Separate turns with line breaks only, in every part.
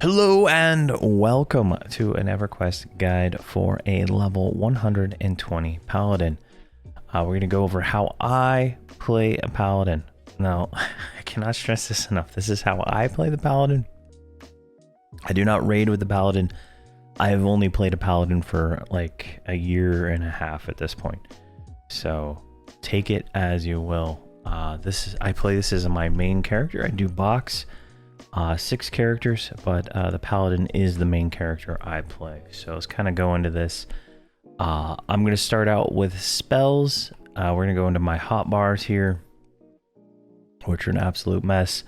Hello and welcome to an Everquest guide for a level 120 Paladin. We're going to go over how I play a Paladin. Now, I cannot stress this enough. This is how I play the Paladin. I do not raid with the Paladin. I have only played a Paladin for like a year and a half at this point. So take it as you will. I play this as my main character. I do box. 6 characters, but the Paladin is the main character I play. So let's kind of go into this. I'm going to start out with spells. We're going to go into my hotbars here, which are an absolute mess.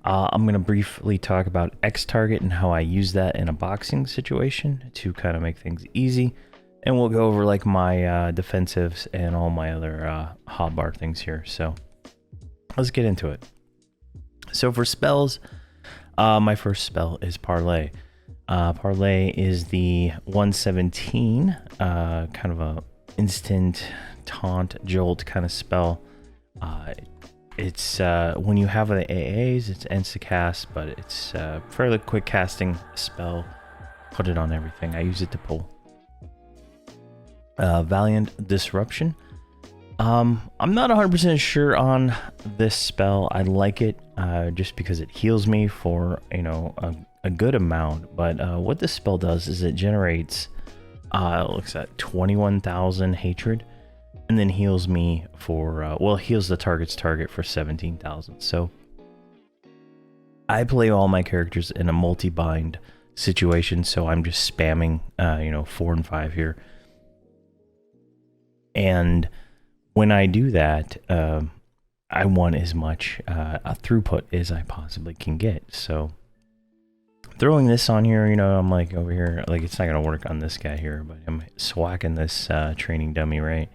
I'm going to briefly talk about X target and how I use that in a boxing situation to kind of make things easy. And we'll go over like my defensives and all my other hotbar things here. So let's get into it. So for spells, my first spell is Parlay. Parlay is the 117, kind of a instant taunt jolt kind of spell. It's when you have the AAs, it's insta-cast, but it's a fairly quick casting spell. Put it on everything. I use it to pull. Valiant Disruption. I'm not 100% sure on this spell. I like it just because it heals me for, a good amount. But what this spell does is it generates, it looks at 21,000 hatred, and then heals me for, heals the target's target for 17,000. So I play all my characters in a multi-bind situation, so I'm just spamming, 4 and 5 here. And when I do that, I want as much throughput as I possibly can get. So throwing this on here, I'm like over here, like it's not going to work on this guy here, but I'm swacking this training dummy, right?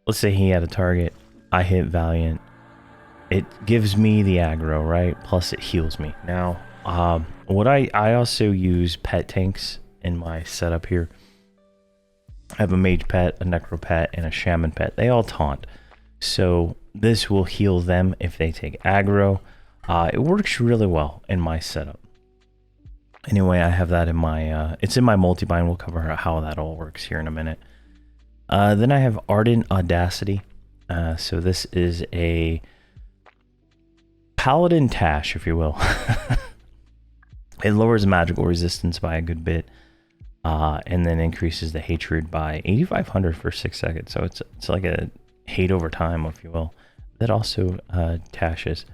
Let's say he had a target. I hit Valiant. It gives me the aggro, right? Plus it heals me. Now, I also use pet tanks in my setup here. I have a mage pet, a necro pet, and a shaman pet. They all taunt. So this will heal them if they take aggro. It works really well in my setup. Anyway, I have that in my, it's in my multi-bind. We'll cover how that all works here in a minute. Then I have Ardent Audacity. So this is a Paladin Tash, if you will. It lowers magical resistance by a good bit. And then increases the hatred by 8,500 for 6 seconds. So it's like a hate over time, if you will. That also tashes.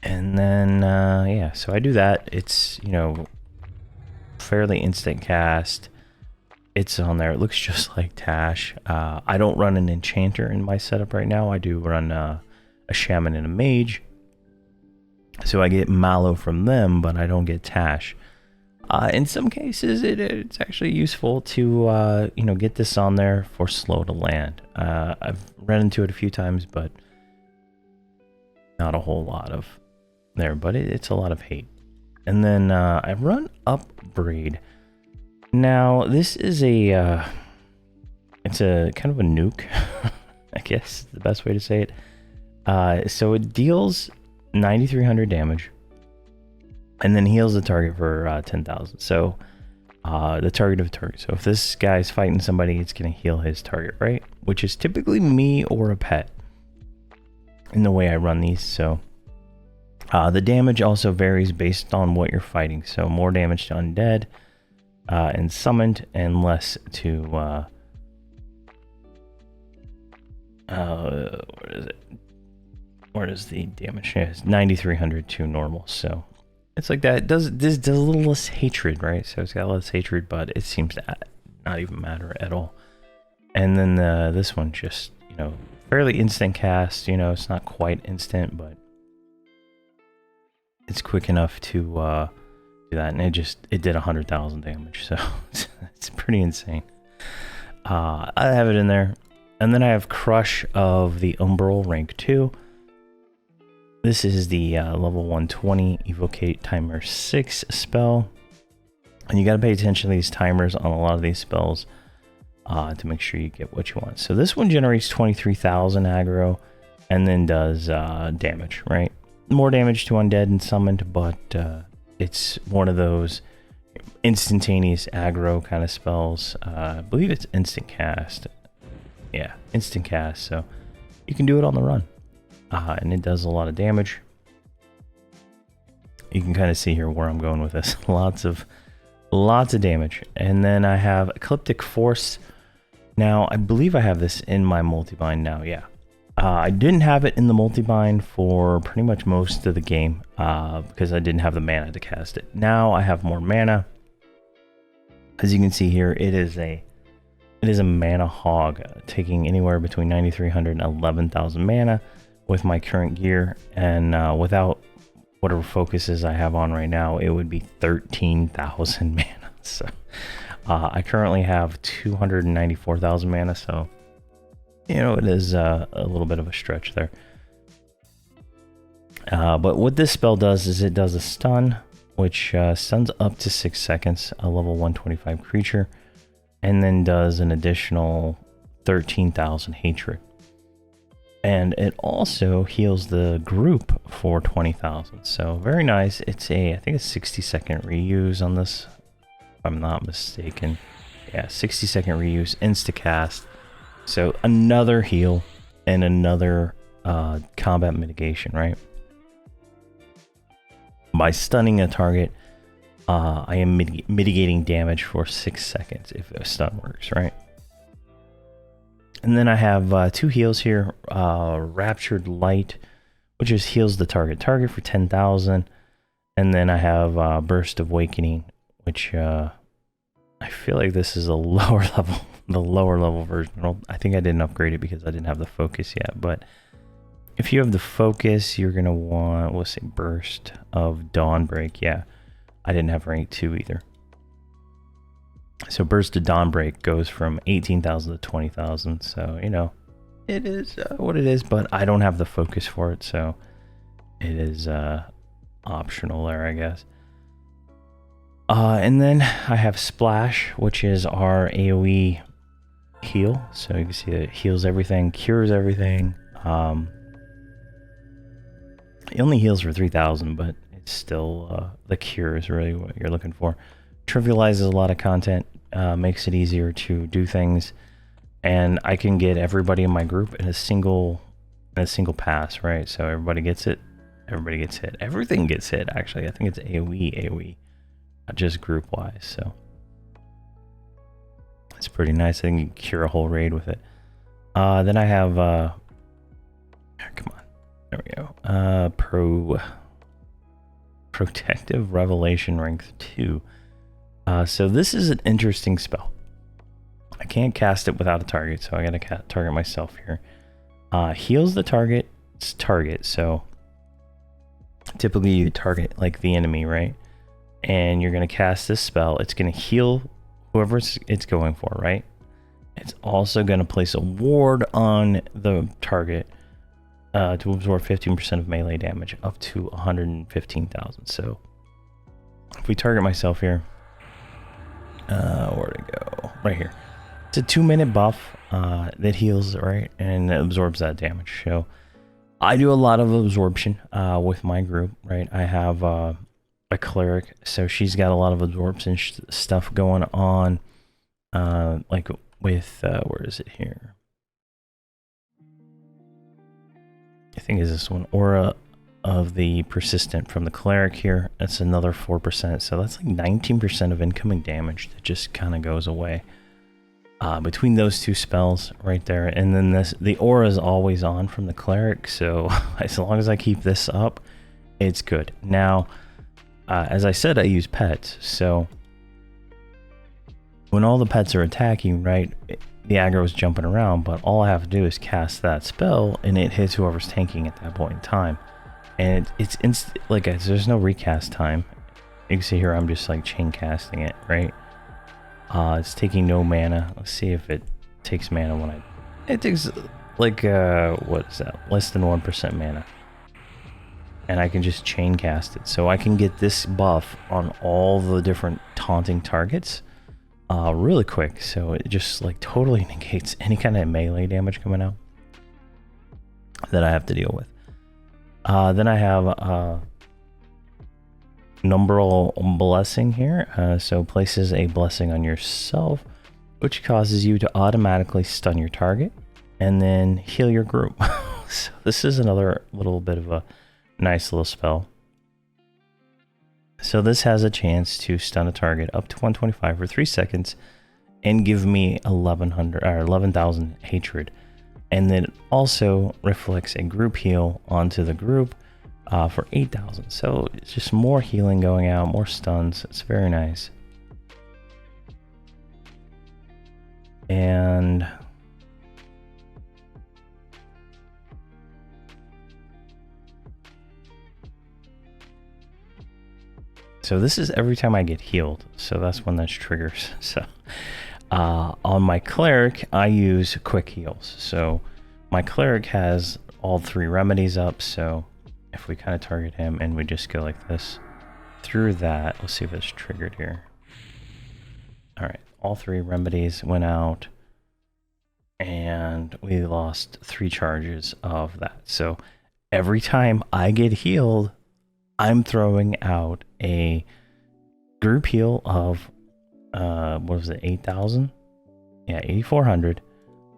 And then, so I do that. It's, fairly instant cast. It's on there. It looks just like Tash. I don't run an enchanter in my setup right now. I do run a shaman and a mage. So I get Mallow from them, but I don't get Tash. In some cases, it's actually useful to, get this on there for slow to land. I've run into it a few times, but not a whole lot of there, but it's a lot of hate. And then I run Upbraid. Now, this is it's a kind of a nuke, I guess is the best way to say it. So it deals 9,300 damage. And then heals the target for 10,000. So the target of target. So if this guy's fighting somebody, it's going to heal his target, right? Which is typically me or a pet in the way I run these. So the damage also varies based on what you're fighting. So more damage to undead and summoned, and less to what is it? Where does the damage? Yeah, it's 9,300 to normal. So it's like that. This does a little less hatred, right? So it's got less hatred, but it seems to not even matter at all. And then this one just, fairly instant cast. It's not quite instant, but it's quick enough to do that. And it did 100,000 damage, so it's pretty insane. I have it in there. And then I have Crush of the Umbral rank 2. This is the level 120 Evocate Timer 6 spell. And you got to pay attention to these timers on a lot of these spells to make sure you get what you want. So this one generates 23,000 aggro and then does damage, right? More damage to undead and summoned, but It's one of those instantaneous aggro kind of spells. I believe it's instant cast. Yeah, instant cast. So you can do it on the run, and it does a lot of damage. You can kind of see here where I'm going with this. Lots of damage. And then I have Ecliptic Force. Now, I believe I have this in my multibind now. Yeah. I didn't have it in the multibind for pretty much most of the game because I didn't have the mana to cast it. Now I have more mana. As you can see here, it is a mana hog, taking anywhere between 9,300 and 11,000 mana with my current gear, and without whatever focuses I have on right now, it would be 13,000 mana. So I currently have 294,000 mana, so you know, it is a little bit of a stretch there. But what this spell does is it does a stun, which stuns up to 6 seconds, a level 125 creature, and then does an additional 13,000 hatred. And it also heals the group for 20,000. So very nice. It's I think it's 60-second reuse on this, if I'm not mistaken. Yeah, 60-second reuse, insta-cast. So another heal and another combat mitigation, right? By stunning a target, I am mitigating damage for 6 seconds if a stun works, right? And then I have 2 heals here. Raptured Light, which just heals the target for 10,000. And then I have Burst of Awakening, which I feel like this is a lower level. The lower level version. Well, I think I didn't upgrade it because I didn't have the focus yet, but if you have the focus, you're gonna want, let's say, Burst of Dawnbreak. Yeah, I didn't have rank 2 either. So Burst of Dawnbreak goes from 18,000 to 20,000. So you know, it is what it is, but I don't have the focus for it, so it is optional there, I guess. And then I have Splash, which is our AoE heal. So you can see it heals everything, cures everything. It only heals for 3,000, but it's still the cure is really what you're looking for. Trivializes a lot of content, makes it easier to do things, and I can get everybody in my group in a single pass, right? So everybody gets it, everybody gets hit, everything gets hit. Actually, I think it's AoE, not just group wise. So it's pretty nice. I think you can cure a whole raid with it. Then I have come on, there we go. Protective Revelation rank 2. So this is an interesting spell. I can't cast it without a target, so I gotta target myself here. Heals the target's target. So typically you target like the enemy, right? And you're gonna cast this spell. It's gonna heal whoever it's going for, right? It's also gonna place a ward on the target to absorb 15% of melee damage up to 115,000. So if we target myself here, where'd it go? Right here. It's a 2-minute buff that heals, right? And it absorbs that damage. So I do a lot of absorption with my group, right? I have a cleric, so she's got a lot of absorption stuff going on, like with where is it here? I think is this one, Aura of the Persistent from the cleric here. That's another 4%, so that's like 19% of incoming damage that just kind of goes away between those two spells right there. And then the aura is always on from the cleric, so as long as I keep this up, it's good. Now as I said, I use pets, so when all the pets are attacking, right, the aggro is jumping around, but all I have to do is cast that spell and it hits whoever's tanking at that point in time. And it's instant, like, there's no recast time. You can see here I'm just like chain casting it, right? It's taking no mana. Let's see if it takes mana when it takes like what is that, less than 1% mana, and I can just chain cast it, so I can get this buff on all the different taunting targets really quick. So it just like totally negates any kind of melee damage coming out that I have to deal with. Then I have numbral blessing here. So places a blessing on yourself, which causes you to automatically stun your target and then heal your group. So this is another little bit of a nice little spell. So this has a chance to stun a target up to 125 for 3 seconds and give me 1100 or 11,000 hatred. And then it also reflects a group heal onto the group for 8,000. So it's just more healing going out, more stuns. It's very nice. And so this is every time I get healed. So that's when that triggers. So on my cleric, I use quick heals. So my cleric has all 3 remedies up. So if we kind of target him and we just go like this through that, let's see if it's triggered here. All right, all 3 remedies went out and we lost 3 charges of that. So every time I get healed, I'm throwing out a group heal of what was it, 8,000? Yeah, 8,400.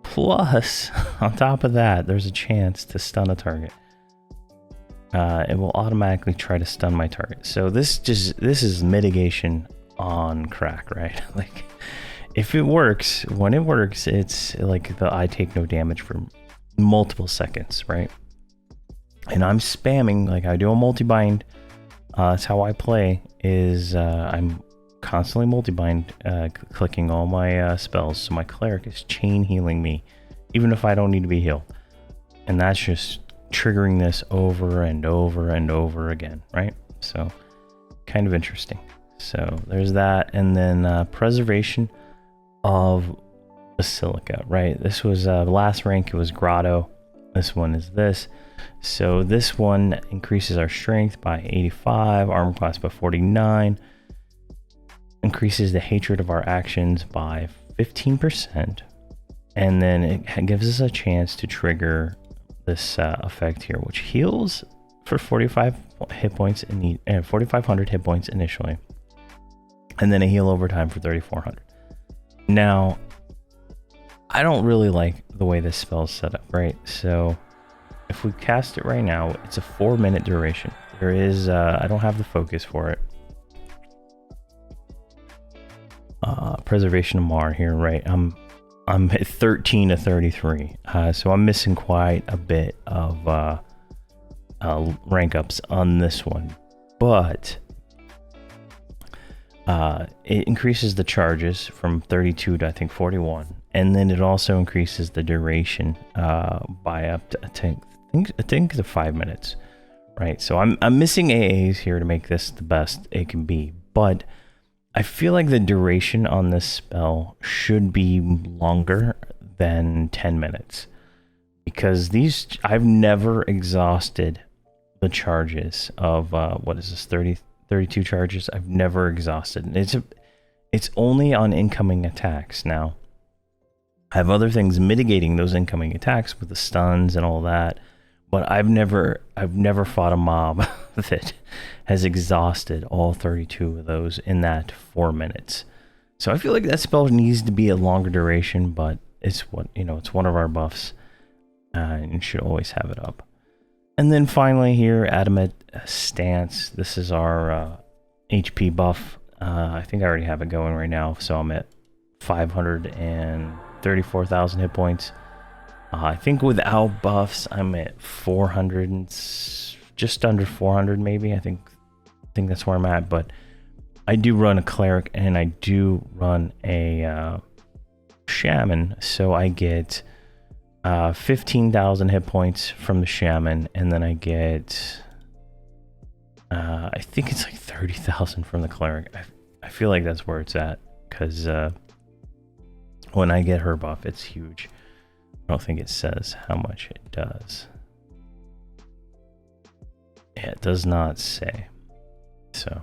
Plus, on top of that, there's a chance to stun a target. It will automatically try to stun my target. So this is mitigation on crack, right? Like, if it works, when it works, it's like I take no damage for multiple seconds, right? And I'm spamming, like I do a multi-bind. That's how I play, is I'm constantly multi-bind, clicking all my spells. So my cleric is chain healing me, even if I don't need to be healed. And that's just triggering this over and over and over again, right? So kind of interesting. So there's that. And then preservation of Basilica, right? This was last rank, it was Grotto. This one is this. So this one increases our strength by 85, armor class by 49, increases the hatred of our actions by 15%, and then it gives us a chance to trigger this effect here, which heals for 45 hit points in the 4,500 hit points initially, and then a heal over time for 3,400. Now, I don't really like the way this spell is set up, right? So if we cast it right now, it's a 4-minute duration. There is I don't have the focus for it. Preservation of Mar here, right? I'm at 13 to 33, so I'm missing quite a bit of rank ups on this one, but it increases the charges from 32 to I think 41, and then it also increases the duration by up to I think the 5 minutes, right? So I'm missing AAs here to make this the best it can be, but I feel like the duration on this spell should be longer than 10 minutes, because these, I've never exhausted the charges of what is this, 32 charges. I've never exhausted. It's only on incoming attacks. Now I have other things mitigating those incoming attacks with the stuns and all that, but I've never fought a mob that has exhausted all 32 of those in that 4 minutes. So I feel like that spell needs to be a longer duration, but it's it's one of our buffs, and should always have it up. And then finally here, Adamant Stance. This is our HP buff. I think I already have it going right now, so I'm at 534,000 hit points. I think without buffs, I'm at 400 and just under 400 maybe. I think that's where I'm at, but I do run a cleric and I do run a shaman, so I get 15,000 hit points from the shaman, and then I get I think it's like 30,000 from the cleric. I feel like that's where it's at, because when I get her buff, it's huge. I don't think it says how much it does. Yeah, it does not say. So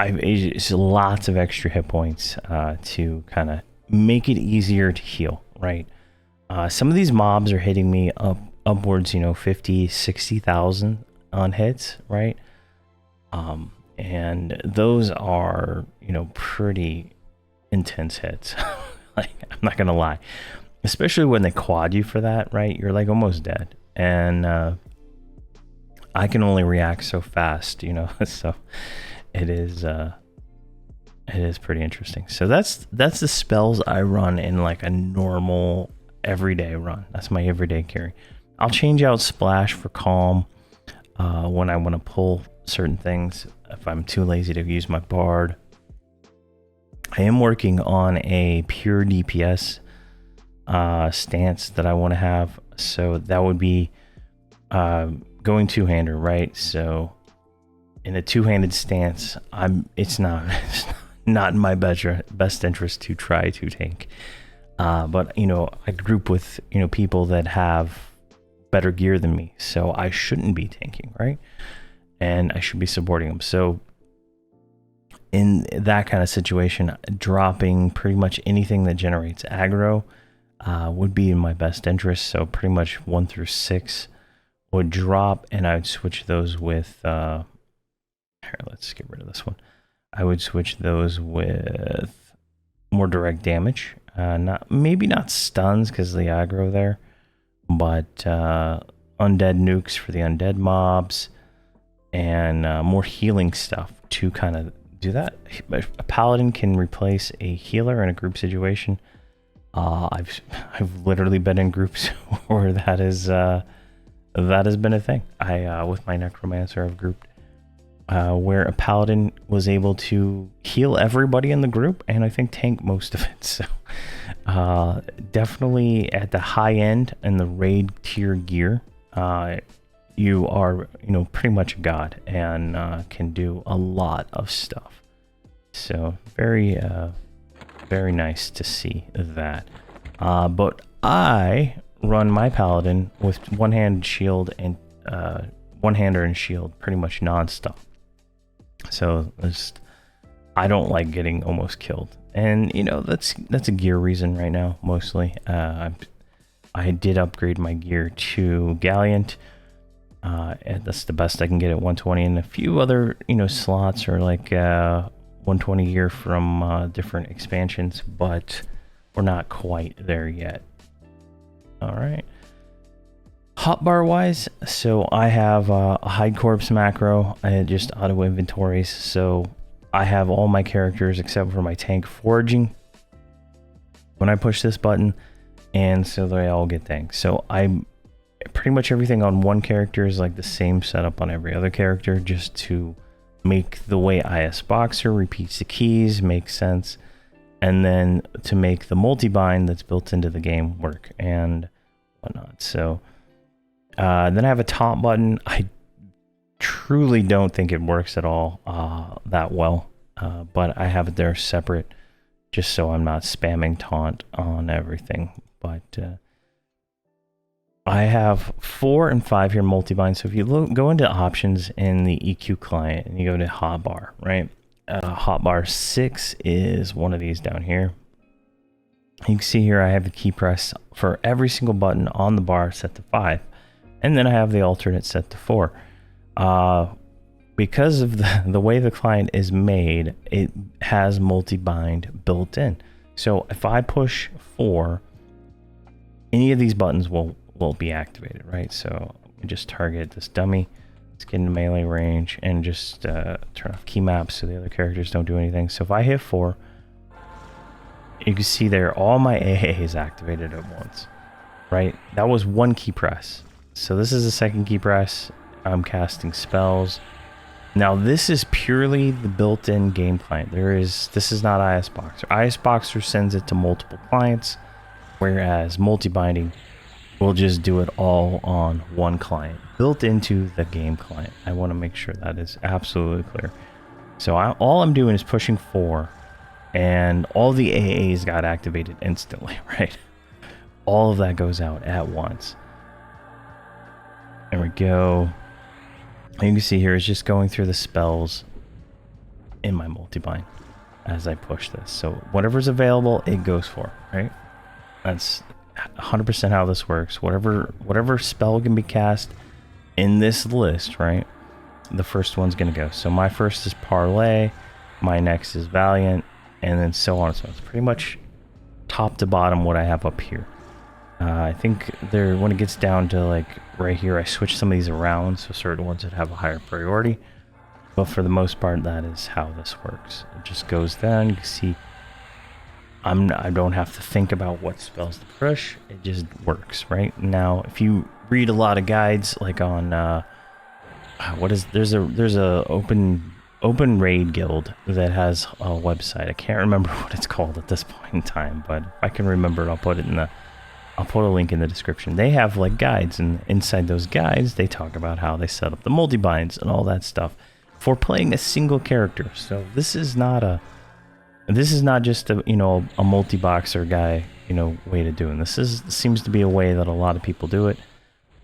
it's lots of extra hit points to kind of make it easier to heal, right? Some of these mobs are hitting me upwards, 50, 60,000 on hits, right? And those are, you know, pretty intense hits. Like, I'm not gonna lie, especially when they quad you for that, right? You're like almost dead, and I can only react so fast, you know. So it is pretty interesting. So that's the spells I run in like a normal everyday run. That's my everyday carry. I'll change out Splash for Calm when I want to pull certain things, if I'm too lazy to use my Bard. I am working on a pure DPS stance that I want to have. So that would be going two-hander, right? So in a two-handed stance, it's not in my best interest to try to tank. But you know, I group with, you know, people that have better gear than me, so I shouldn't be tanking, right? And I should be supporting them. So in that kind of situation, dropping pretty much anything that generates aggro would be in my best interest. So pretty much 1 through 6 would drop, and I would switch those with here, let's get rid of this one. I would switch those with more direct damage, maybe not stuns because of the aggro there, but undead nukes for the undead mobs, and more healing stuff to kind of do that. A paladin can replace a healer in a group situation. I've literally been in groups where that has been a thing. I with my necromancer I've grouped where a paladin was able to heal everybody in the group, and I think tank most of it. So definitely at the high end in the raid tier gear, you are, you know, pretty much a god and can do a lot of stuff. So very nice to see that. But I run my paladin with one-handed shield and one-hander and shield pretty much non-stop. So I don't like getting almost killed, and you know, that's a gear reason right now mostly. I did upgrade my gear to Gallant. And that's the best I can get at 120, and a few other, you know, slots are like 120 gear from different expansions, but we're not quite there yet. All right. Hotbar wise, so I have a hide corpse macro. I had just auto inventories, so I have all my characters except for my tank foraging when I push this button, and so they all get things. So I'm pretty much everything on one character is like the same setup on every other character, just to make the way IS Boxer repeats the keys make sense, and then to make the multi-bind that's built into the game work and whatnot. So then I have a top button. I truly don't think it works at all that well, but I have it there separate just so I'm not spamming taunt on everything. But I have 4 and 5 here multi-bind. So if you go into options in the EQ client and you go to hotbar, right? Hotbar 6 is one of these down here. You can see here I have the key press for every single button on the bar set to 5. And then I have the alternate set to 4. Because of the way the client is made, it has multi-bind built in. So if I push 4, any of these buttons will be activated, right? So we just target this dummy, let's get into melee range, and just turn off key maps so the other characters don't do anything. So if I hit 4, you can see there all my AA is activated at once, right? That was one key press. So this is the second key press. I'm casting spells. Now this is purely the built-in game client. This is not IS Boxer. IS Boxer sends it to multiple clients, whereas multi-binding will just do it all on one client built into the game client. I want to make sure that is absolutely clear. So all I'm doing is pushing 4, and all the AAs got activated instantly, right? All of that goes out at once. There we go. You can see here it's just going through the spells in my multi-bind as I push this. So whatever's available, it goes for, right? That's 100% how this works. Whatever spell can be cast in this list, right? the first one's going to go. So my first is Parlay, my next is Valiant, and then so on and so on. It's pretty much top to bottom what I have up here. I think there, when it gets down to like right here, I switch some of these around, so certain ones that have a higher priority. But for the most part, that is how this works. It just goes down. You can see I don't have to think about what spells to push. It just works, right? Now, if you read a lot of guides, like on there's a open raid guild that has a website. I can't remember what it's called at this point in time, but if I can remember it, I'll put a link in the description. They have like guides, and inside those guides, they talk about how they set up the multibinds and all that stuff for playing a single character. So this is not just a a multi-boxer guy way to do it. This seems to be a way that a lot of people do it.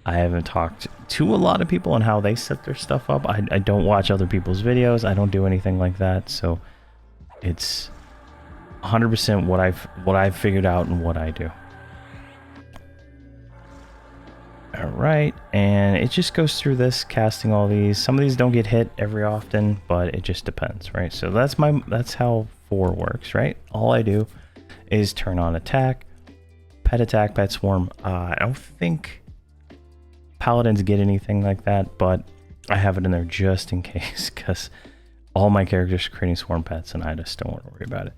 I haven't talked to a lot of people on how they set their stuff up. I don't watch other people's videos. I don't do anything like that. So it's 100% what I've figured out and what I do. All right, and it just goes through this, casting all these. Some of these don't get hit every often, but it just depends, right? So that's how 4 works, right? All I do is turn on attack, pet swarm. I don't think Paladins get anything like that, but I have it in there just in case, because all my characters are creating swarm pets, and I just don't want to worry about it.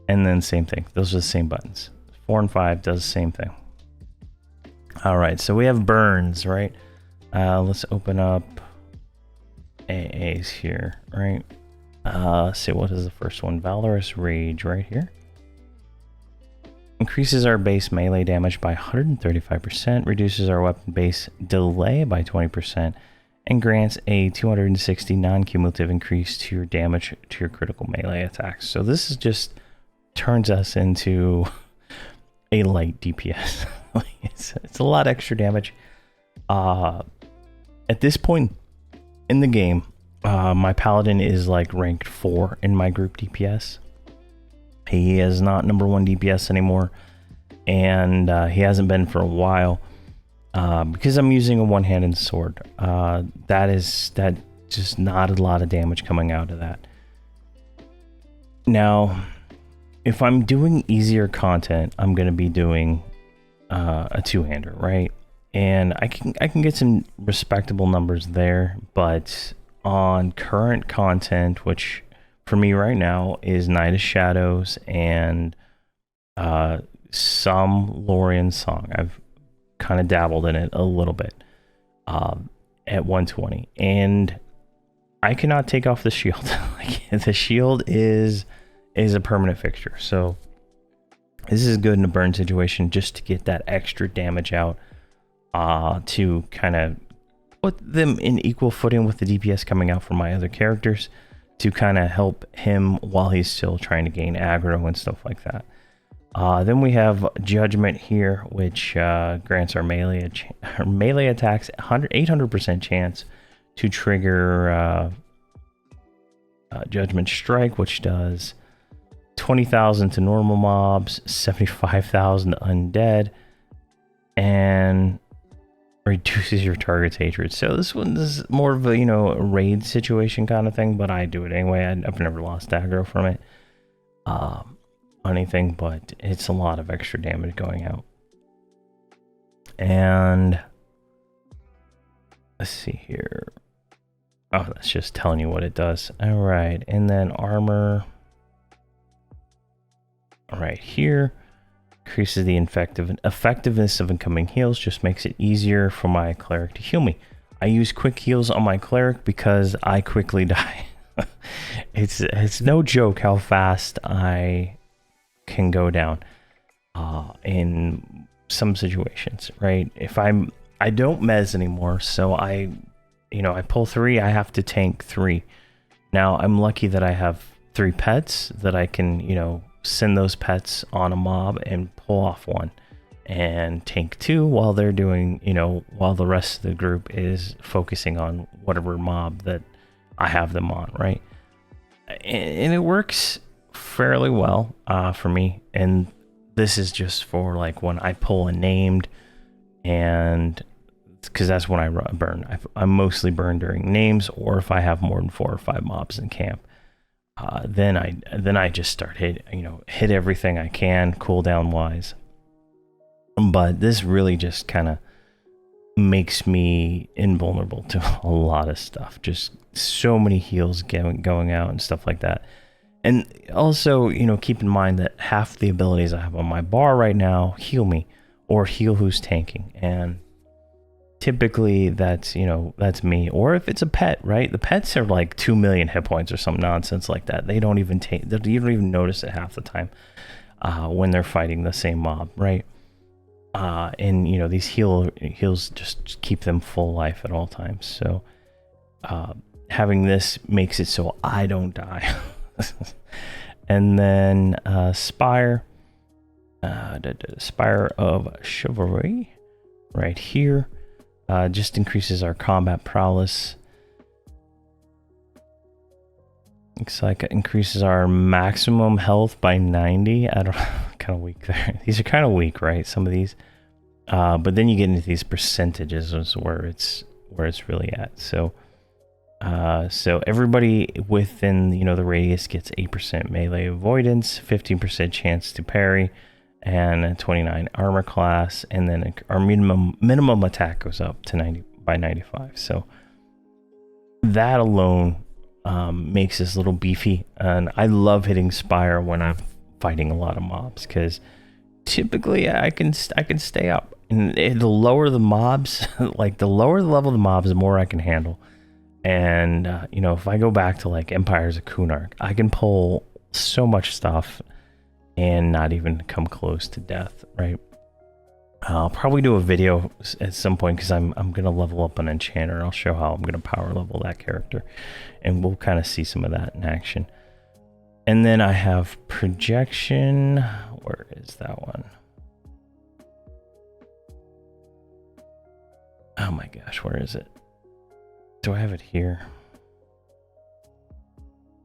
And then same thing. Those are the same buttons. 4 and 5 does the same thing. All right, so we have burns, right? Let's open up AAs here, right? Let's see, what is the first one? Valorous Rage right here. Increases our base melee damage by 135%, reduces our weapon base delay by 20%, and grants a 260 non-cumulative increase to your damage to your critical melee attacks. So this is just turns us into a light DPS. It's a lot extra damage. At this point in the game, my Paladin is like ranked 4 in my group DPS. He is not number 1 DPS anymore, and he hasn't been for a while because I'm using a one-handed sword. That just not a lot of damage coming out of that. Now, if I'm doing easier content, I'm going to be doing a two-hander, right? And I can get some respectable numbers there, but on current content, which for me right now is Night of Shadows and some Lorien Song. I've kind of dabbled in it a little bit at 120, and I cannot take off the shield. Like, the shield is a permanent fixture, so this is good in a burn situation just to get that extra damage out, to kind of put them in equal footing with the DPS coming out from my other characters, to kind of help him while he's still trying to gain aggro and stuff like that. Then we have Judgment here, which grants our melee attacks 800% chance to trigger Judgment Strike, which does 20,000 to normal mobs, 75,000 to undead, and reduces your target's hatred. So this one is more of a a raid situation kind of thing, but I do it anyway. I've never lost aggro from it, anything, but it's a lot of extra damage going out. And let's see here. Oh, that's just telling you what it does. All right, and then armor. Right here, increases the effectiveness of incoming heals, just makes it easier for my cleric to heal me. I use quick heals on my cleric because I quickly die. It's no joke how fast I can go down in some situations, right? If I don't mez anymore, so I pull 3, I have to tank 3. Now I'm lucky that I have 3 pets that I can send those pets on a mob and pull off 1 and tank 2 while they're doing, while the rest of the group is focusing on whatever mob that I have them on, right? And it works fairly well for me. And this is just for like when I pull a named and because that's when I burn. I mostly burn during names, or if I have more than 4 or 5 mobs in camp. Then I just start hit everything I can cooldown wise. But this really just kind of makes me invulnerable to a lot of stuff. Just so many heals going out and stuff like that. And also, keep in mind that half the abilities I have on my bar right now heal me or heal who's tanking. And typically that's me. Or if it's a pet, right? The pets are like 2 million hit points or some nonsense like that. You don't even notice it half the time when they're fighting the same mob, right? And these heals just keep them full life at all times. So having this makes it so I don't die. And then Spire of Chivalry right here just increases our combat prowess. Looks like it increases our maximum health by 90. I don't know, kind of weak there. These are kind of weak, right? Some of these. But then you get into these percentages is where it's really at. So everybody within the radius gets 8% melee avoidance, 15% chance to parry, and a 29 armor class, and then our minimum attack goes up to 90 by 95. So that alone makes us a little beefy, and I love hitting Spire when I'm fighting a lot of mobs because typically I can stay up. And the lower the mobs, like the lower the level of the mobs, the more I can handle. And if I go back to like Empires of Kunark, I can pull so much stuff and not even come close to death, right? I'll probably do a video at some point because I'm gonna level up an enchanter. I'll show how I'm gonna power level that character, and we'll kind of see some of that in action. And then I have projection. Where is that one? Oh my gosh, where is it? Do I have it here?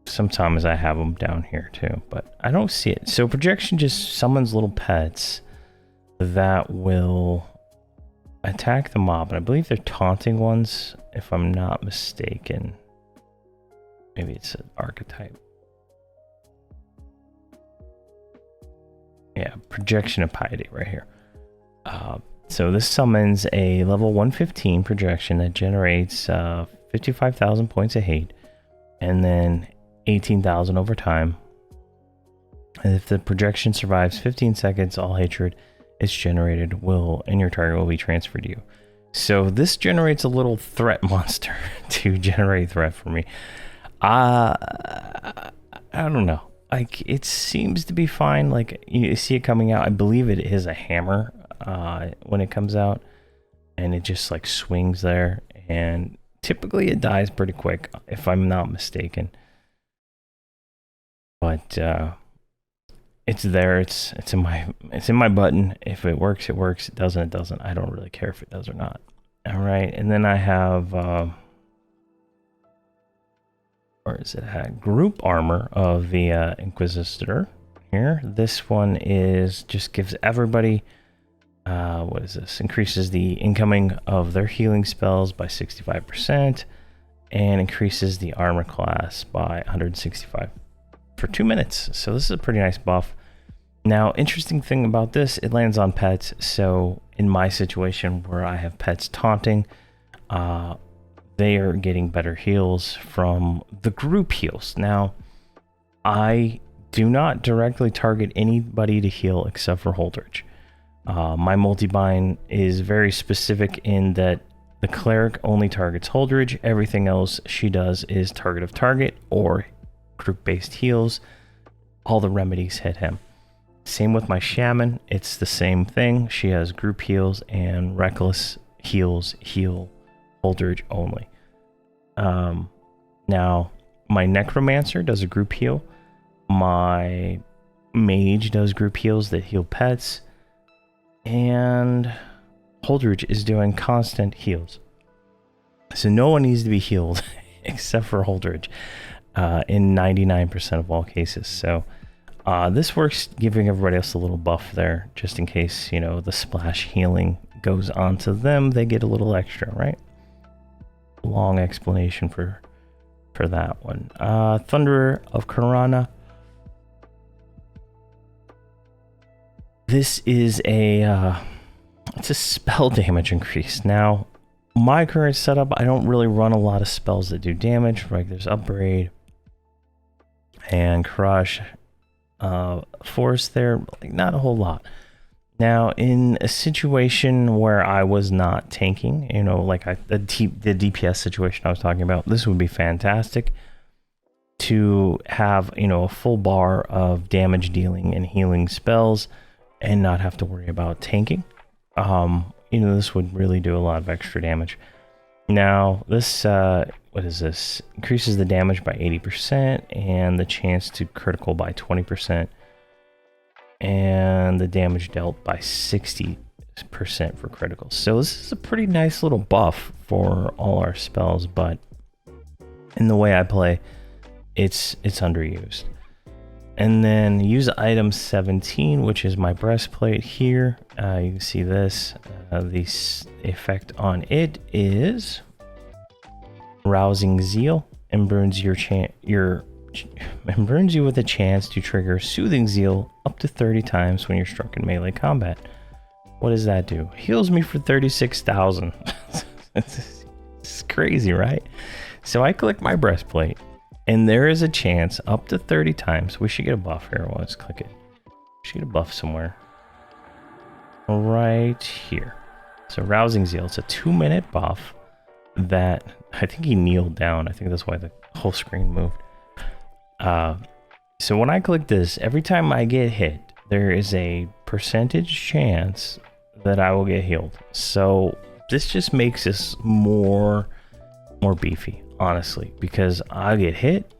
Sometimes I have them down here too, but I don't see it. So projection just summons little pets that will attack the mob. And I believe they're taunting ones, if I'm not mistaken. Maybe it's an archetype. Yeah, projection of piety right here. So this summons a level 115 projection that generates 55,000 points of hate and then 18,000 over time. And if the projection survives 15 seconds, all hatred it's generated and your target will be transferred to you. So this generates a little threat monster to generate threat for me. I don't know. Like, it seems to be fine. Like, you see it coming out. I believe it is a hammer when it comes out, and it just like swings there, and typically it dies pretty quick if I'm not mistaken. But it's there. It's in my button. If it works, it works. It doesn't, it doesn't. I don't really care if it does or not. All right, and then I have or is it group armor of the Inquisitor here. This one is just gives everybody what is this? Increases the incoming of their healing spells by 65% and increases the armor class by 165 for 2 minutes. So this is a pretty nice buff. Now, interesting thing about this, it lands on pets. So in my situation where I have pets taunting, they are getting better heals from the group heals. Now, I do not directly target anybody to heal except for Holdridge. My multibind is very specific in that the cleric only targets Holdridge. Everything else she does is target of target or group-based heals. All the remedies hit him. Same with my shaman. It's the same thing. She has group heals and reckless heals heal Holdridge only. Now, my necromancer does a group heal. My mage does group heals that heal pets. And Holdridge is doing constant heals. So no one needs to be healed except for Holdridge in 99% of all cases. So this works, giving everybody else a little buff there, just in case, the splash healing goes onto them, they get a little extra, right? Long explanation for that one. Thunderer of Karana. This is it's a spell damage increase. Now, my current setup, I don't really run a lot of spells that do damage. Like there's Upbraid and Crush, Force there, like not a whole lot. Now, in a situation where I was not tanking, you know, like the DPS situation I was talking about, this would be fantastic to have, you know, a full bar of damage dealing and healing spells and not have to worry about tanking. You know, this would really do a lot of extra damage. Now, this, what is this? Increases the damage by 80% and the chance to critical by 20%. And the damage dealt by 60% for critical. So this is a pretty nice little buff for all our spells, but in the way I play, it's underused. And then use item 17, which is my breastplate here. You can see this. The effect on it is rousing zeal and burns and burns you with a chance to trigger soothing zeal up to 30 times when you're struck in melee combat. What does that do? Heals me for 36,000. It's crazy, right? So I click my breastplate, and there is a chance up to 30 times. We should get a buff here. Well, let's click it. We should get a buff somewhere. Right here. So rousing zeal. It's a 2-minute buff that I think he kneeled down. I think that's why the whole screen moved. So when I click this, every time I get hit, there is a percentage chance that I will get healed. So this just makes this more beefy, honestly, because I get hit,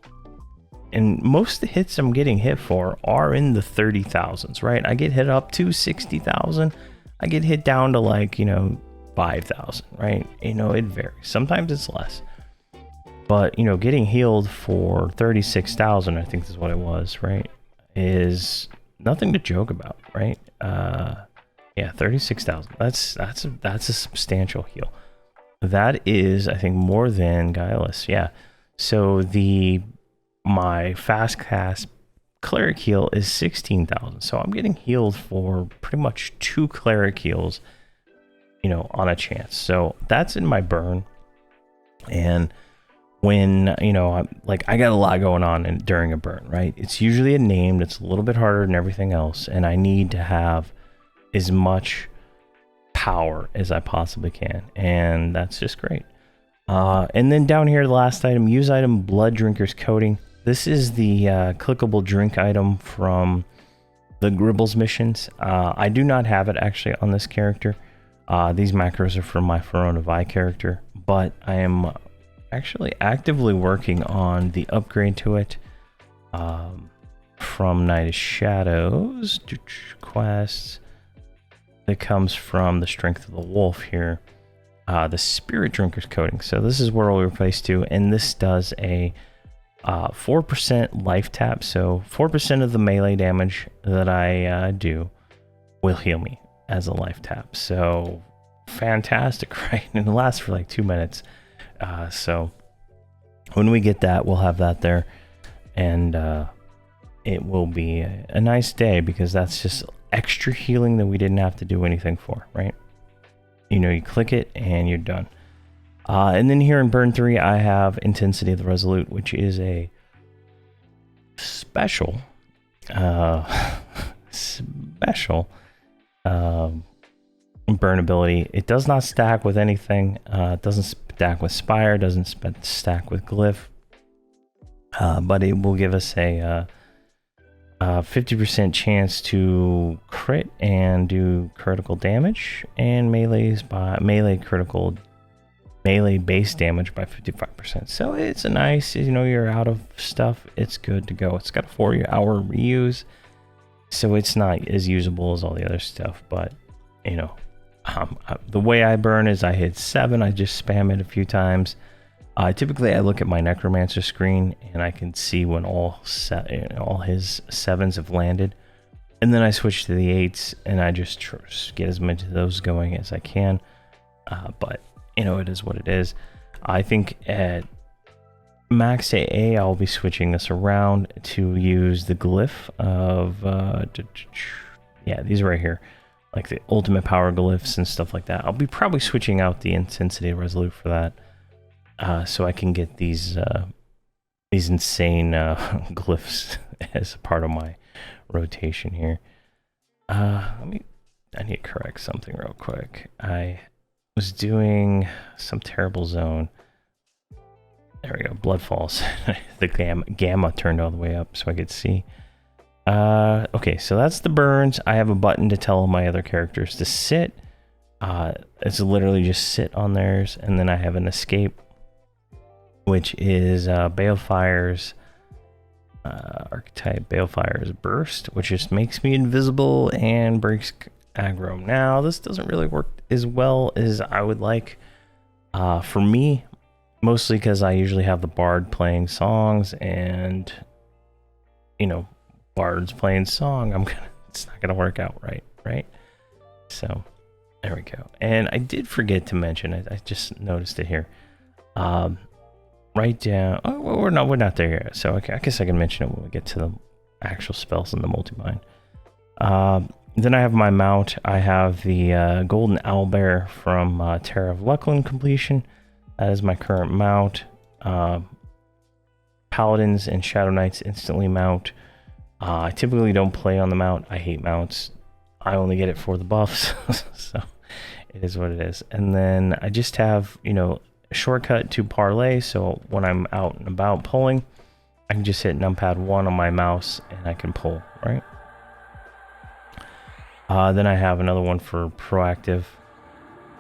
and most of the hits I'm getting hit for are in the 30,000s, right? I get hit up to 60,000. I get hit down to like, you know, 5,000, right? You know, it varies. Sometimes it's less. But, you know, getting healed for 36,000, I think is what it was, right? Is nothing to joke about, right? Yeah, 36,000. That's a substantial heal. That is, I think, more than Guileless. Yeah. So my fast cast cleric heal is 16,000. So I'm getting healed for pretty much 2 cleric heals, you know, on a chance. So that's in my burn. And when, you know, I got a lot going on during a burn, right? It's usually a named, it's a little bit harder than everything else, and I need to have as much power as I possibly can, and that's just great. And then down here, the last item, use item Blood Drinker's Coating. This is the clickable drink item from the Gribbles missions. I do not have it actually on this character. These macros are for my Verant Vi character, but I am actually actively working on the upgrade to it from Night of Shadows quests that comes from the Strength of the Wolf here, the Spirit Drinker's Coating. So this is where we'll replace to, and this does a 4% life tap. So 4% of the melee damage that I do will heal me as a life tap. So fantastic, right? And it lasts for like 2 minutes. So when we get that, we'll have that there, and it will be a nice day, because that's just extra healing that we didn't have to do anything for, right? You know, you click it and you're done. And then here in Burn 3, I have Intensity of the Resolute, which is a special burn ability. It does not stack with anything. It doesn't stack with Spire, doesn't stack with Glyph, but it will give us a 50% chance to crit and do critical damage, and melee base damage by 55%. So it's a nice, you know, you're out of stuff, it's good to go. It's got a 4-hour reuse, so it's not as usable as all the other stuff, but you know, the way I burn is I hit 7, I just spam it a few times. Typically I look at my Necromancer screen and I can see when all his 7s have landed. And then I switch to the 8s, and I just get as many of those going as I can. But, you know, it is what it is. I think at max AA, I'll be switching this around to use the glyph of... yeah, these right here. Like the ultimate power glyphs and stuff like that. I'll be probably switching out the intensity resolute for that. So I can get these insane glyphs as a part of my rotation here. I need to correct something real quick. I was doing some terrible zone. There we go, blood falls. The gamma turned all the way up so I could see. Okay, so that's the burns. I have a button to tell my other characters to sit. It's literally just sit on theirs, and then I have an escape, which is Balefire's archetype, Balefire's burst, which just makes me invisible and breaks aggro. Now, this doesn't really work as well as I would like for me, mostly because I usually have the bard playing songs, and you know, bard's playing song, it's not gonna work out right? So there we go. And I did forget to mention it. I just noticed it here. Right down. Oh, well, we're not there yet. So okay, I guess I can mention it when we get to the actual spells in the multibind. Then I have my mount. I have the golden owlbear from Terra of Luckland completion. That is my current mount. Paladins and Shadow Knights instantly mount. I typically don't play on the mount. I hate mounts. I only get it for the buffs. So it is what it is. And then I just have, you know, a shortcut to parlay. So when I'm out and about pulling, I can just hit numpad 1 on my mouse and I can pull, right? Then I have another one for proactive,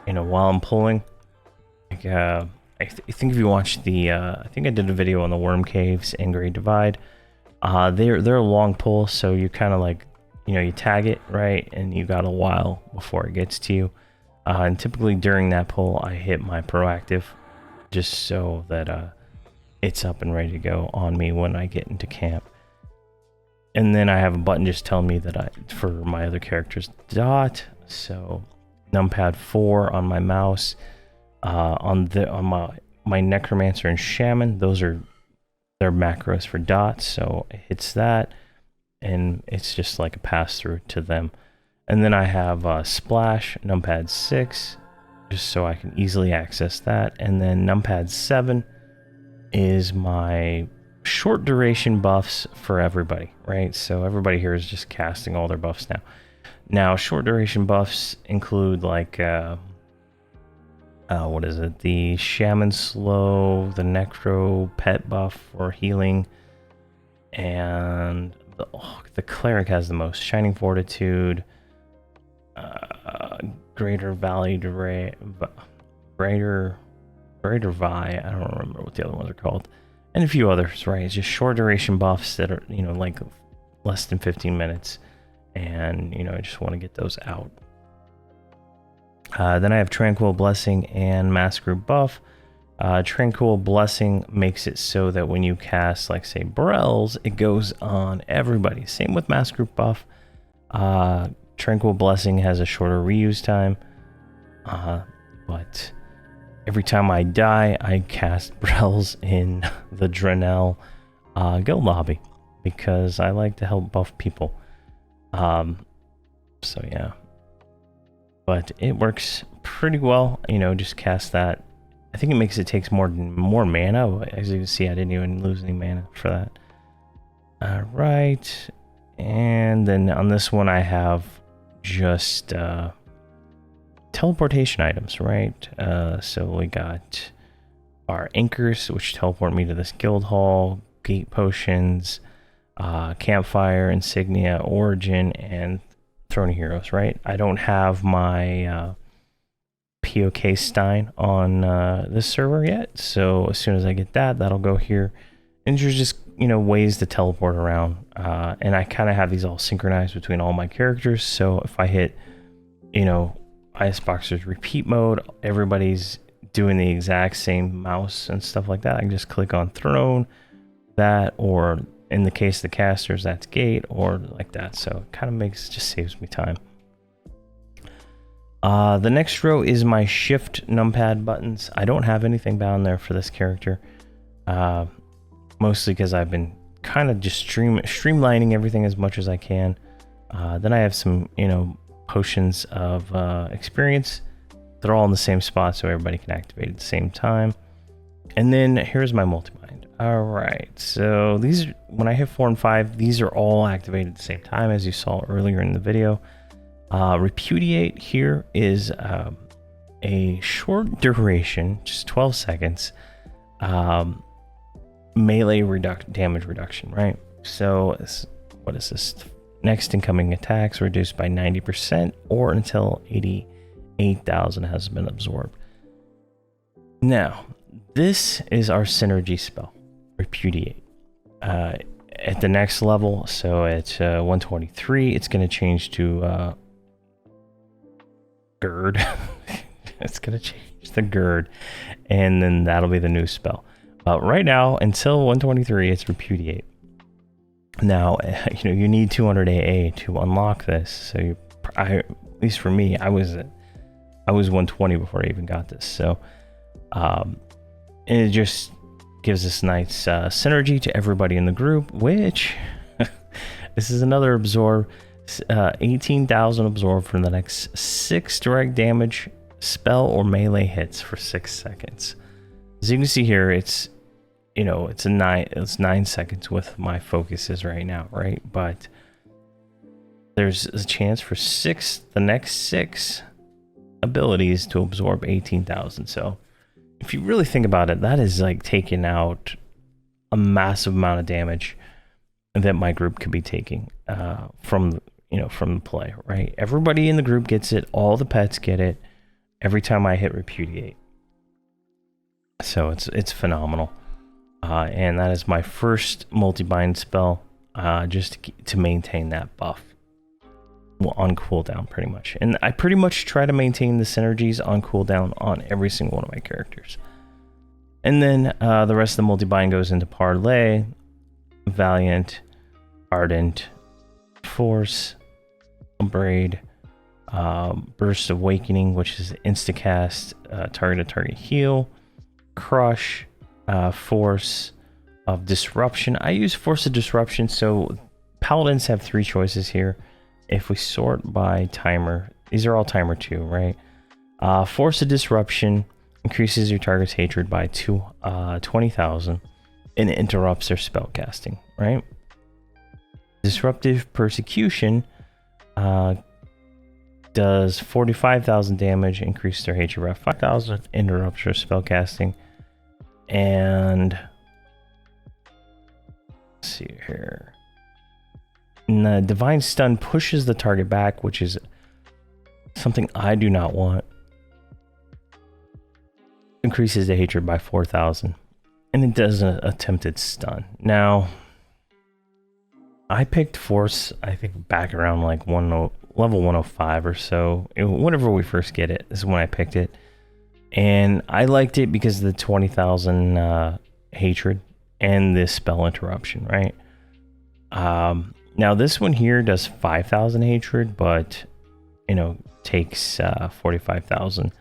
you know, while I'm pulling. Like, I think if you watch the, I think I did a video on the Worm Caves and Great Divide. They're a long pull, so you kind of like, you know, you tag it, right? And you got a while before it gets to you. And typically during that pull, I hit my proactive just so that it's up and ready to go on me when I get into camp. And then I have a button just telling me that for my other characters dot. So numpad 4 on my mouse, on my necromancer and shaman, those are their macros for dots. So it hits that, and it's just like a pass through to them. And then I have splash numpad 6, just so I can easily access that. And then numpad 7 is my short duration buffs for everybody, right? So everybody here is just casting all their buffs now. Now, short duration buffs include like, what is it? The Shaman Slow, the Necro Pet buff for healing, and the Cleric has the most. Shining Fortitude, Greater Valley, Greater Vi, I don't remember what the other ones are called. And a few others, right? It's just short duration buffs that are, you know, like less than 15 minutes. And, you know, I just want to get those out. Then I have Tranquil Blessing and Mass Group buff. Tranquil Blessing makes it so that when you cast, like, say, Brells, it goes on everybody. Same with Mass Group buff. Tranquil Blessing has a shorter reuse time. But every time I die, I cast Brells in the Drenell guild lobby because I like to help buff people. So yeah, but it works pretty well. You know, just cast that. I think it makes it takes more mana. As you can see, I didn't even lose any mana for that. All right, and then on this one, I have just teleportation items, right? So we got our anchors, which teleport me to this guild hall, gate potions, campfire, insignia, origin, and throne of heroes, right? I don't have my POK Stein on this server yet, so as soon as I get that, that'll go here. And there's just, you know, ways to teleport around, and I kind of have these all synchronized between all my characters. So if I hit, you know, Iceboxer's repeat mode, everybody's doing the exact same mouse and stuff like that. I can just click on throne, that, or in the case of the casters, that's gate or like that. So it kind of just saves me time. The next row is my shift numpad buttons. I don't have anything down there for this character. Mostly because I've been kind of just streamlining everything as much as I can. Then I have some, potions of experience. They're all in the same spot so everybody can activate at the same time. And then here's my multibind. All right, so these, when I hit 4 and 5, these are all activated at the same time, as you saw earlier in the video. Repudiate here is a short duration, just 12 seconds, melee damage reduction, right? So what is this? Next incoming attacks reduced by 90% or until 88,000 has been absorbed. Now, this is our synergy spell, Repudiate. At the next level, so at 123, it's going to change to Gird. It's going to change the Gird, and then that'll be the new spell. Right now, until 123, it's Repudiate. Now, you need 200 AA to unlock this. So, at least for me, I was 120 before I even got this. So, and it just gives us nice synergy to everybody in the group, which this is another absorb. 18,000 absorb from the next 6 direct damage spell or melee hits for 6 seconds. As you can see here, it's it's 9 seconds with my focuses right now, right? But there's a chance for the next 6 abilities to absorb 18,000. So if you really think about it, that is like taking out a massive amount of damage that my group could be taking from the play, right? Everybody in the group gets it. All the pets get it every time I hit Repudiate. So it's phenomenal. And that is my first multi-bind spell, just to maintain that buff on cooldown, pretty much. And I pretty much try to maintain the synergies on cooldown on every single one of my characters. And then the rest of the multi-bind goes into Parlay, Valiant, Ardent, Force, Braid, Burst of Awakening, which is instacast, target heal, Crush, Force of Disruption. I use Force of Disruption, so Paladins have 3 choices here. If we sort by timer, these are all timer 2, right? Force of Disruption increases your target's hatred by 20,000 and it interrupts their spell casting, right? Disruptive Persecution does 45,000 damage, increases their hatred by 5,000, interrupts their spell casting. And let's see here. And the Divine Stun pushes the target back, which is something I do not want. Increases the hatred by 4,000. And it does an attempted stun. Now, I picked Force, I think back around like level 105 or so. Whenever we first get it, this is when I picked it. And I liked it because of the 20,000 hatred and this spell interruption, right? Now this one here does 5,000 hatred, but takes 45,000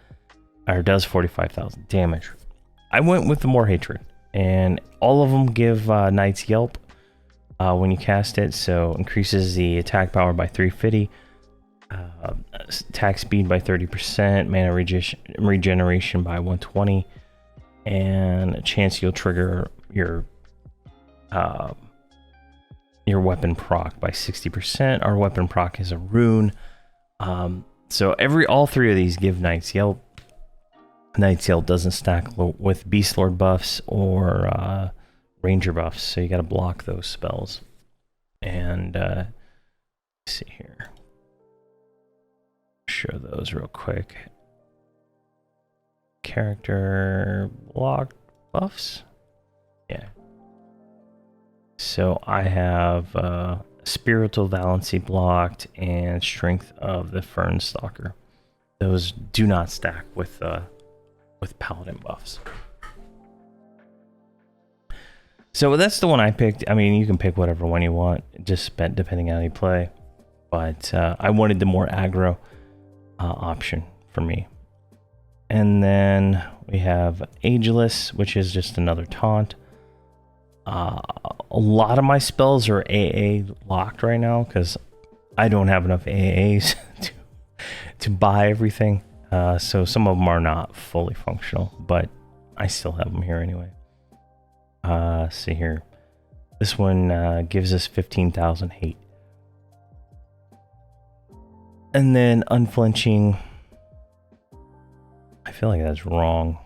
or does 45,000 damage. I went with the more hatred, and all of them give Knight's Yelp when you cast it, so increases the attack power by 350. Attack speed by 30%, mana regeneration by 120, and a chance you'll trigger your weapon proc by 60%. Our weapon proc is a rune. So all 3 of these give Knight's Yelp. Knight's Yelp doesn't stack with Beast Lord buffs or Ranger buffs, so you got to block those spells. And let's see here. Show those real quick. Character block buffs. Yeah. So I have Spiritual Valency blocked and Strength of the Fern Stalker. Those do not stack with Paladin buffs. So that's the one I picked. I mean, you can pick whatever one you want, just depending on how you play. But I wanted the more aggro option for me. And then we have Ageless, which is just another taunt. A lot of my spells are AA locked right now because I don't have enough AAs to buy everything. So some of them are not fully functional, but I still have them here anyway. See here. This one gives us 15,000 hate. And then Unflinching. I feel like that's wrong.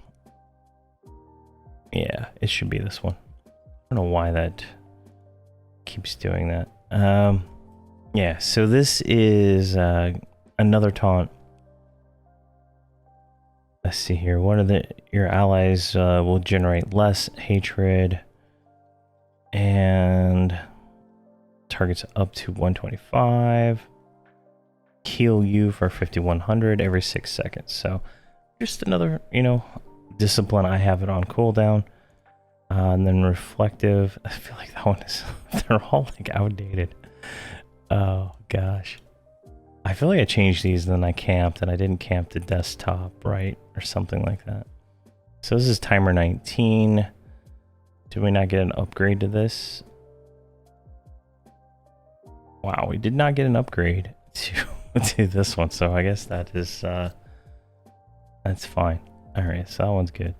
Yeah, it should be this one. I don't know why that keeps doing that. Yeah, so this is another taunt. Let's see here. One of your allies will generate less hatred and targets up to 125. Heal you for 5100 every 6 seconds. So just another, discipline. I have it on cooldown. And then Reflective. I feel like that one is, they're all like outdated. Oh gosh. I feel like I changed these and then I camped and I didn't camp the desktop, right? Or something like that. So this is timer 19. Did we not get an upgrade to this? Wow, we did not get an upgrade to this one. So I guess that is, that's fine. All right, so that one's good.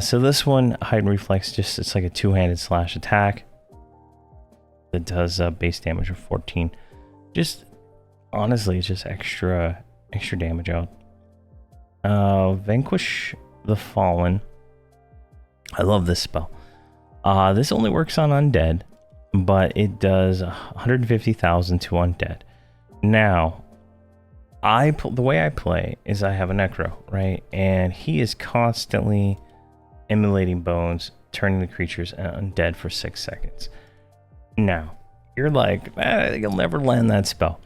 So this one, Hide and Reflex, it's like a two-handed slash attack. That does base damage of 14. Just, honestly, it's just extra damage out. Vanquish the Fallen. I love this spell. This only works on undead, but it does 150,000 to undead. Now, the way I play is I have a Necro, right? And he is constantly emulating bones, turning the creatures undead for 6 seconds. Now, you're like, you'll never land that spell.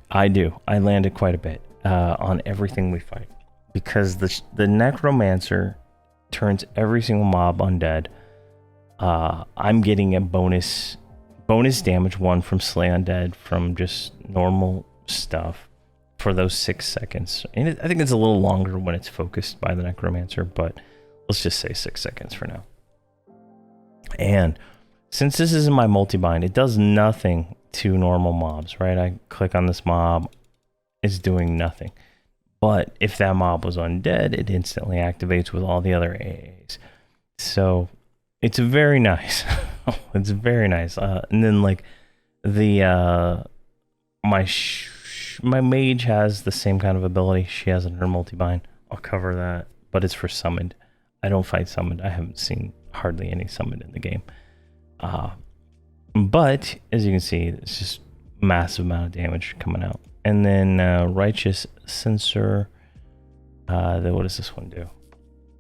I do. I land it quite a bit on everything we fight. Because the Necromancer turns every single mob undead. I'm getting a bonus damage 1 from Slay Undead from just normal stuff for those 6 seconds. And I think it's a little longer when it's focused by the Necromancer, but let's just say 6 seconds for now. And since this is in my multibind, it does nothing to normal mobs, right? I click on this mob, it's doing nothing. But if that mob was undead, it instantly activates with all the other AAs. So it's very nice. It's very nice. And then like the my mage has the same kind of ability. She has in her multibind. I'll cover that, but it's for summoned. I don't fight summoned. I haven't seen hardly any summoned in the game. But as you can see, it's just massive amount of damage coming out. And then Righteous Censor. Then what does this one do?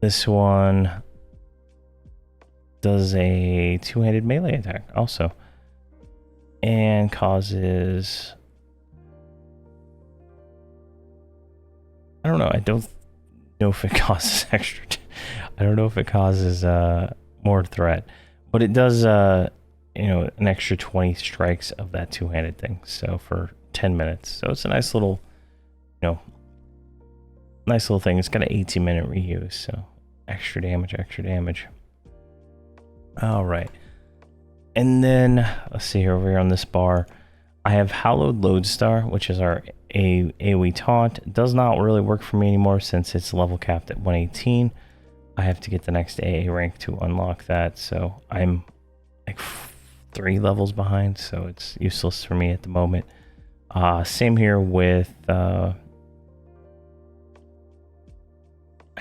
This one does a two-handed melee attack also, and causes, I don't know. I don't know if it causes extra. I don't know if it causes more threat, but it does an extra 20 strikes of that two-handed thing. So for 10 minutes. So it's a nice little, nice little thing. It's got an 18-minute reuse, so extra damage. All right. And then let's see here, over here on this bar, I have Hallowed Lodestar, which is our AoE taunt. It does not really work for me anymore since it's level capped at 118. I have to get the next AA rank to unlock that, so I'm like 3 levels behind, so it's useless for me at the moment. Same here with I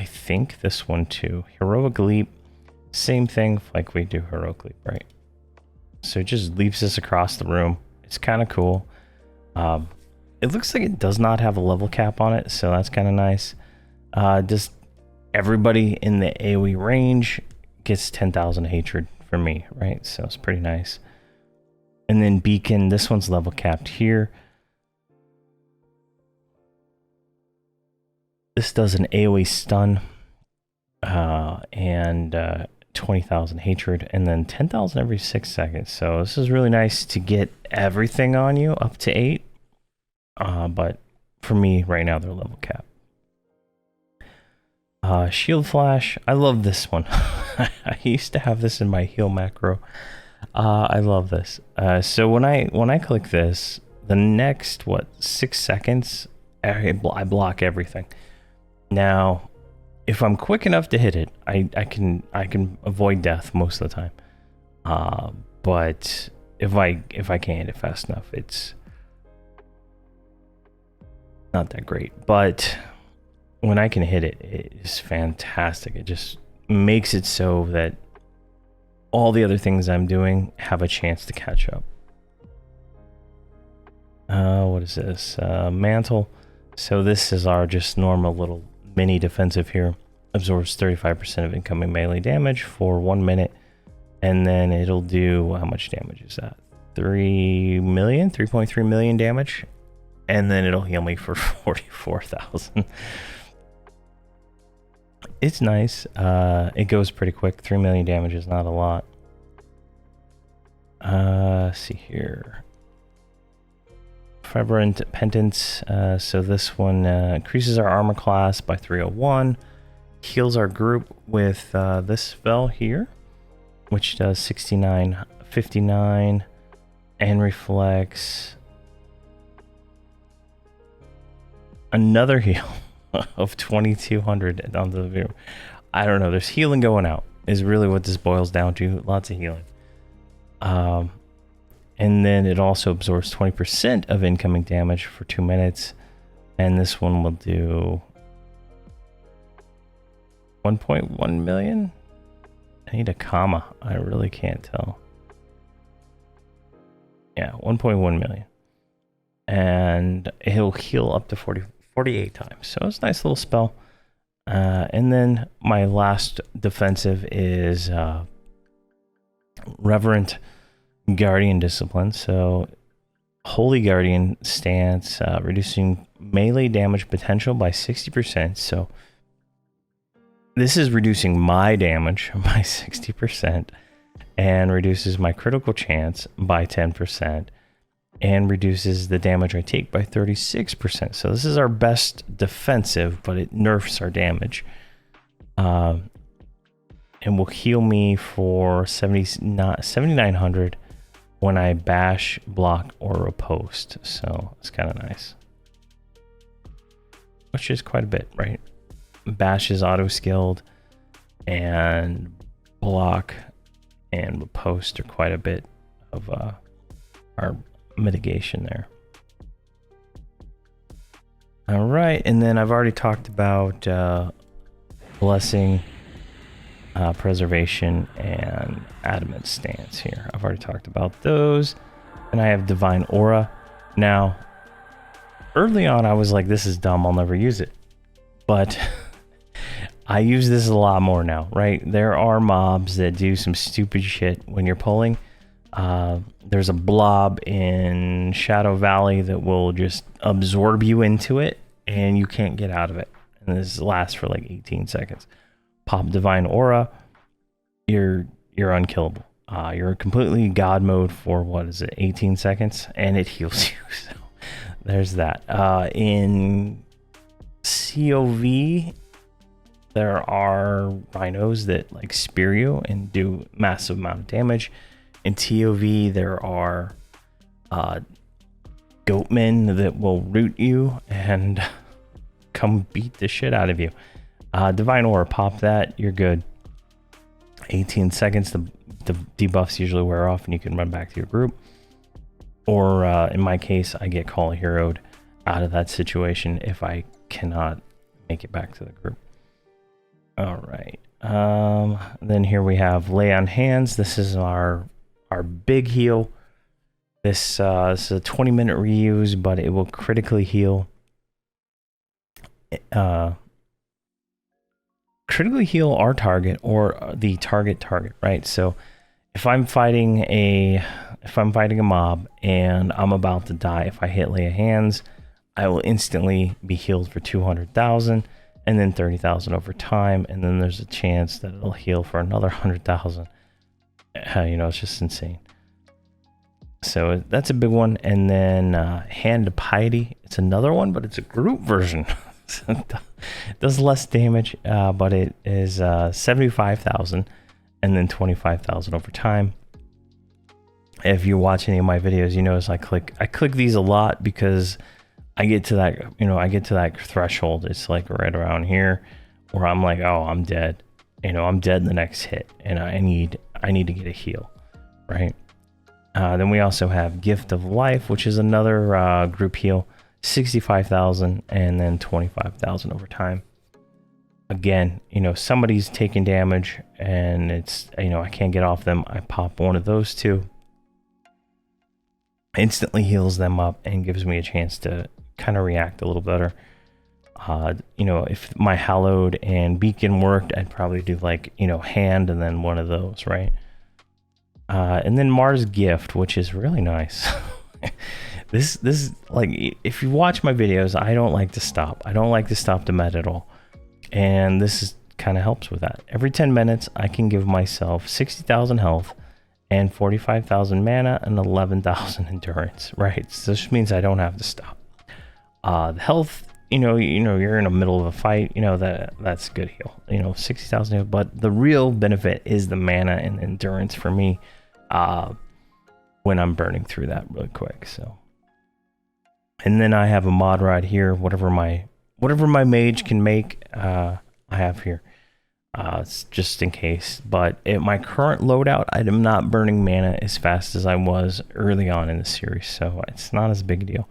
think this one too. Heroic Leap, same thing like we do Heroic Leap, right? So it just leaps us across the room. It's kind of cool. It looks like it does not have a level cap on it, so that's kind of nice. Just everybody in the AoE range gets 10,000 hatred from me, right? So it's pretty nice. And then Beacon, this one's level capped here. This does an AoE stun and 20,000 hatred, and then 10,000 every 6 seconds. So this is really nice to get everything on you up to 8. But for me right now, they're level cap. Shield flash. I love this one. I used to have this in my heal macro. I love this. So when I click this, the next 6 seconds, I block everything. Now, if I'm quick enough to hit it, I can avoid death most of the time. But if I can't hit it fast enough, it's not that great. But when I can hit it, it is fantastic. It just makes it so that all the other things I'm doing have a chance to catch up. What is this? Mantle. So this is our just normal little mini defensive here. Absorbs 35% of incoming melee damage for 1 minute. And then it'll do, how much damage is that? 3.3 million damage. And then it'll heal me for 44,000. It's nice. It goes pretty quick. 3 million damage is not a lot. See here. Verant Interactive. So this one increases our armor class by 301. Heals our group with this spell here, which does 69, 59, and reflects another heal of 2200 on the view. I don't know. There's healing going out is really what this boils down to. Lots of healing. And then it also absorbs 20% of incoming damage for 2 minutes. And this one will do 1.1 million. I need a comma. I really can't tell. Yeah, 1.1 million. And it'll heal up to 48 times. So it's a nice little spell. And then my last defensive is Reverent Guardian Discipline. So Holy Guardian stance, reducing melee damage potential by 60%. So this is reducing my damage by 60% and reduces my critical chance by 10% and reduces the damage I take by 36%. So this is our best defensive, but it nerfs our damage. And will heal me for 7,900 when I bash, block, or riposte. So it's kind of nice. Which is quite a bit, right? Bash is auto-skilled, and block and riposte are quite a bit of our mitigation there. All right, and then I've already talked about blessing, preservation, and adamant stance here. I've already talked about those. And I have divine aura. Now, early on I was like, this is dumb, I'll never use it. But I use this a lot more now, right? There are mobs that do some stupid shit when you're pulling. There's a blob in Shadow Valley that will just absorb you into it and you can't get out of it. And this lasts for like 18 seconds. Pop divine aura, you're unkillable. You're completely god mode for, what is it, 18 seconds, and it heals you. So there's that. In COV, there are rhinos that like spear you and do massive amount of damage. In TOV, there are goatmen that will root you and come beat the shit out of you. Divine Aura, pop that, you're good. 18 seconds, the debuffs usually wear off and you can run back to your group. Or in my case, I get Call a Hero'd out of that situation if I cannot make it back to the group. All right. Then here we have Lay on Hands. This is our big heal. This is a 20-minute reuse, but it will critically heal. Critically heal our target or the target, right? So if I'm fighting a mob and I'm about to die, if I hit Lay of Hands, I will instantly be healed for 200,000, and then 30,000 over time, and then there's a chance that it'll heal for another 100,000. You know, it's just insane. So that's a big one. And then Hand of Piety, it's another one, but it's a group version. It does less damage, but it is 75,000 and then 25,000 over time. If you watch any of my videos, you notice I click these a lot because I get to that, you know, I get to that threshold. It's like right around here where I'm like, oh, I'm dead. You know, I'm dead in the next hit, and I need to get a heal, right? Then we also have Gift of Life, which is another group heal, 65,000 and then 25,000 over time. Again, you know, somebody's taking damage and it's, you know, I can't get off them. I pop one of those two, instantly heals them up and gives me a chance to kind of react a little better. You know, if my Hallowed and Beacon worked, I'd probably do like, you know, Hand and then one of those, right? And then Mars Gift, which is really nice. This like, if you watch my videos, I don't like to stop. I don't like to stop the med at all. And this is kind of helps with that. Every 10 minutes, I can give myself 60,000 health and 45,000 mana and 11,000 endurance, right? So this means I don't have to stop. The health, you know, you're in the middle of a fight, you know, that's a good heal, you know, 60,000 heal. But the real benefit is the mana and endurance for me, when I'm burning through that really quick. So, and then I have a mod right here, whatever my mage can make, I have here. It's just in case, but at my current loadout, I am not burning mana as fast as I was early on in the series, so it's not as big a deal.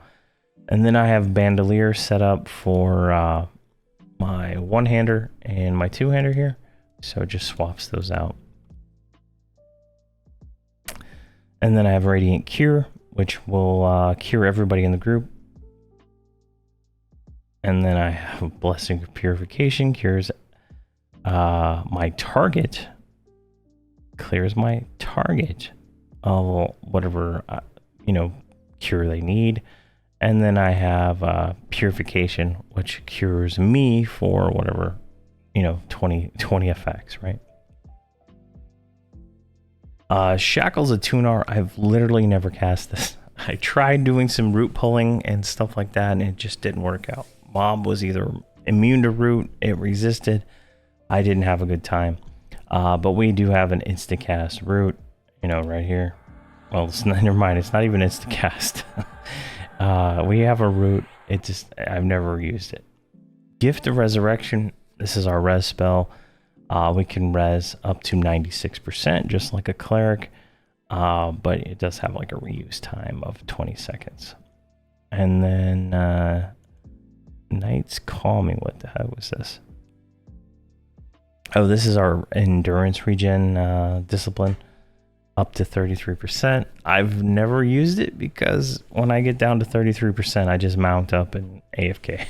And then I have Bandolier set up for my one-hander and my two-hander here, so it just swaps those out. And then I have Radiant Cure, which will cure everybody in the group. And then I have Blessing of Purification, cures my target, clears my target of whatever, you know, cure they need. And then I have Purification, which cures me for whatever, you know, 20 effects, right? Shackles of Tunar, I've literally never cast this. I tried doing some root pulling and stuff like that, and it just didn't work out. Mob was either immune to root, it resisted. I didn't have a good time. But we do have an instant cast root, you know, right here. Well, it's not, never mind, it's not even instant cast. We have a root. It just, I've never used it. Gift of Resurrection, this is our res spell. We can res up to 96%, just like a cleric, but it does have like a reuse time of 20 seconds. And then Knight's Calming, what the hell was this? Oh, this is our endurance regen discipline, up to 33%. I've never used it because when I get down to 33%, I just mount up and AFK.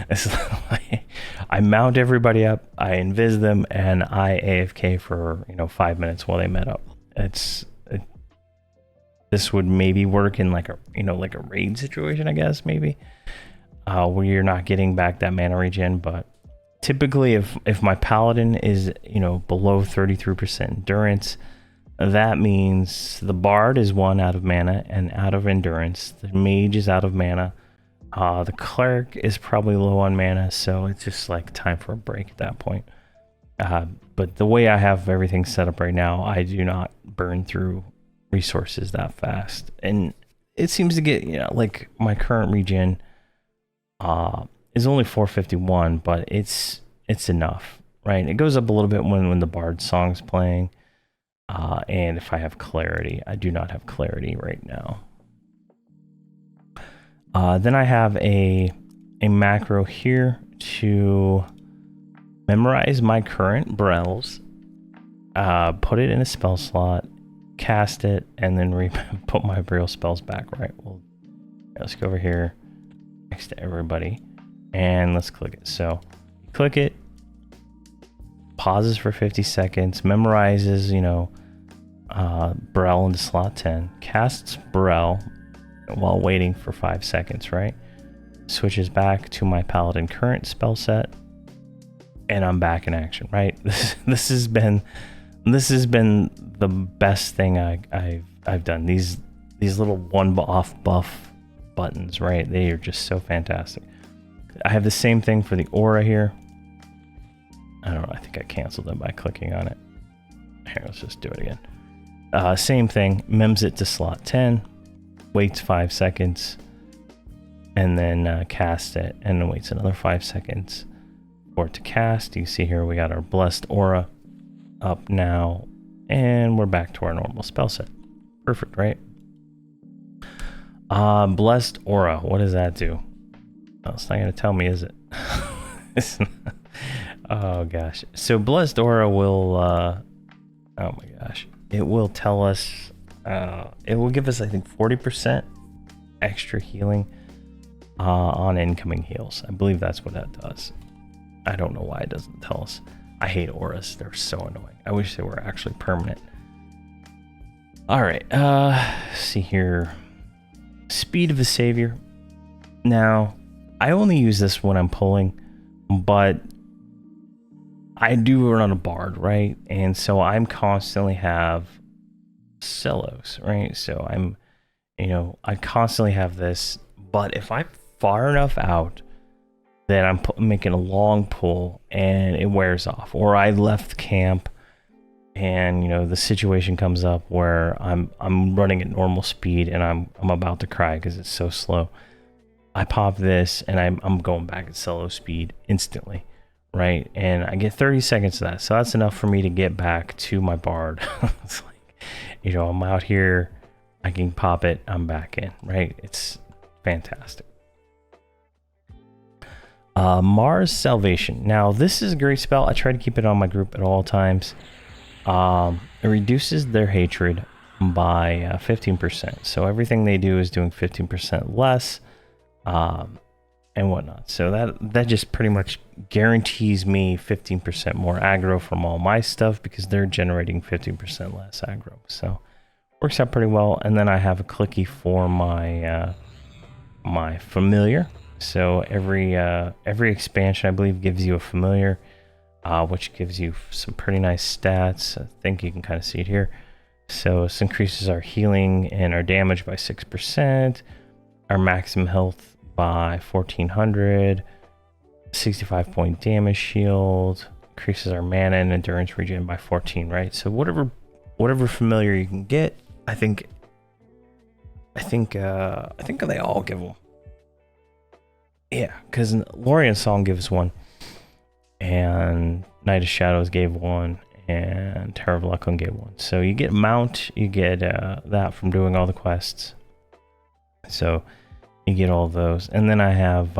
It's like, I mount everybody up, I invis them, and I AFK for, you know, 5 minutes while they met up. This would maybe work in like a, you know, like a raid situation, I guess, maybe, where you're not getting back that mana regen. But typically, if my Paladin is, you know, below 33% endurance, that means the Bard is 1 out of mana and out of endurance. The Mage is out of mana. The Cleric is probably low on mana, so it's just like time for a break at that point. But the way I have everything set up right now, I do not burn through resources that fast. And it seems to get, you know, like my current regen is only 451, but it's enough, right? It goes up a little bit when the Bard song's playing. And if I have clarity, I do not have clarity right now. Then I have a macro here to memorize my current Brells, put it in a spell slot, cast it, and then put my real spells back, right? Well, let's go over here next to everybody and let's click it. So click it, pauses for 50 seconds, memorizes, you know, Brel into slot 10, casts Brel while waiting for 5 seconds, right? switches back to my Paladin current spell set, and I'm back in action, right? This has been the best thing I've done. These little one-off buff buttons, right? They are just so fantastic. I have the same thing for the aura here. I don't know, I think I canceled it by clicking on it. Here, let's just do it again. Same thing, mems it to slot 10, waits 5 seconds, and then cast it, and then waits another 5 seconds for it to cast. You see here we got our blessed aura up now, and we're back to our normal spell set. Perfect, right? Blessed aura, what does that do? Oh, it's not gonna tell me, is it? Oh gosh. So blessed aura will oh my gosh, it will tell us, it will give us, I think, 40% extra healing on incoming heals. I believe that's what that does. I don't know why it doesn't tell us. I hate auras, they're so annoying. I wish they were actually permanent. All right, see here. Speed of the Savior. Now, I only use this when I'm pulling, but I do run a bard, right? And so I'm constantly have cellos, right? So I'm, I constantly have this, but if I'm far enough out that I'm making a long pull and it wears off, or I left camp and the situation comes up where I'm running at normal speed and I'm about to cry because it's so slow, I pop this and I'm going back at solo speed instantly, right? And I get 30 seconds of that, so that's enough for me to get back to my bard. It's like, I'm out here, I can pop it, I'm back in, right? It's fantastic. Mars Salvation. Now, this is a great spell. I try to keep it on my group at all times. It reduces their hatred by 15%. So everything they do is doing 15% less, and whatnot. So that just pretty much guarantees me 15% more aggro from all my stuff because they're generating 15% less aggro. So works out pretty well. And then I have a clicky for my my familiar. So every expansion, I believe, gives you a familiar, which gives you some pretty nice stats. I think you can kind of see it here. So this increases our healing and our damage by 6%, our maximum health by 1400, 65 point damage shield, increases our mana and endurance regen by 14, right? So whatever familiar you can get, I think they all give them. Yeah, because Lorien's Song gives one, and Night of Shadows gave one, and Terror of Lucklin gave one. So you get mount, you get that from doing all the quests. So you get all those, and then I have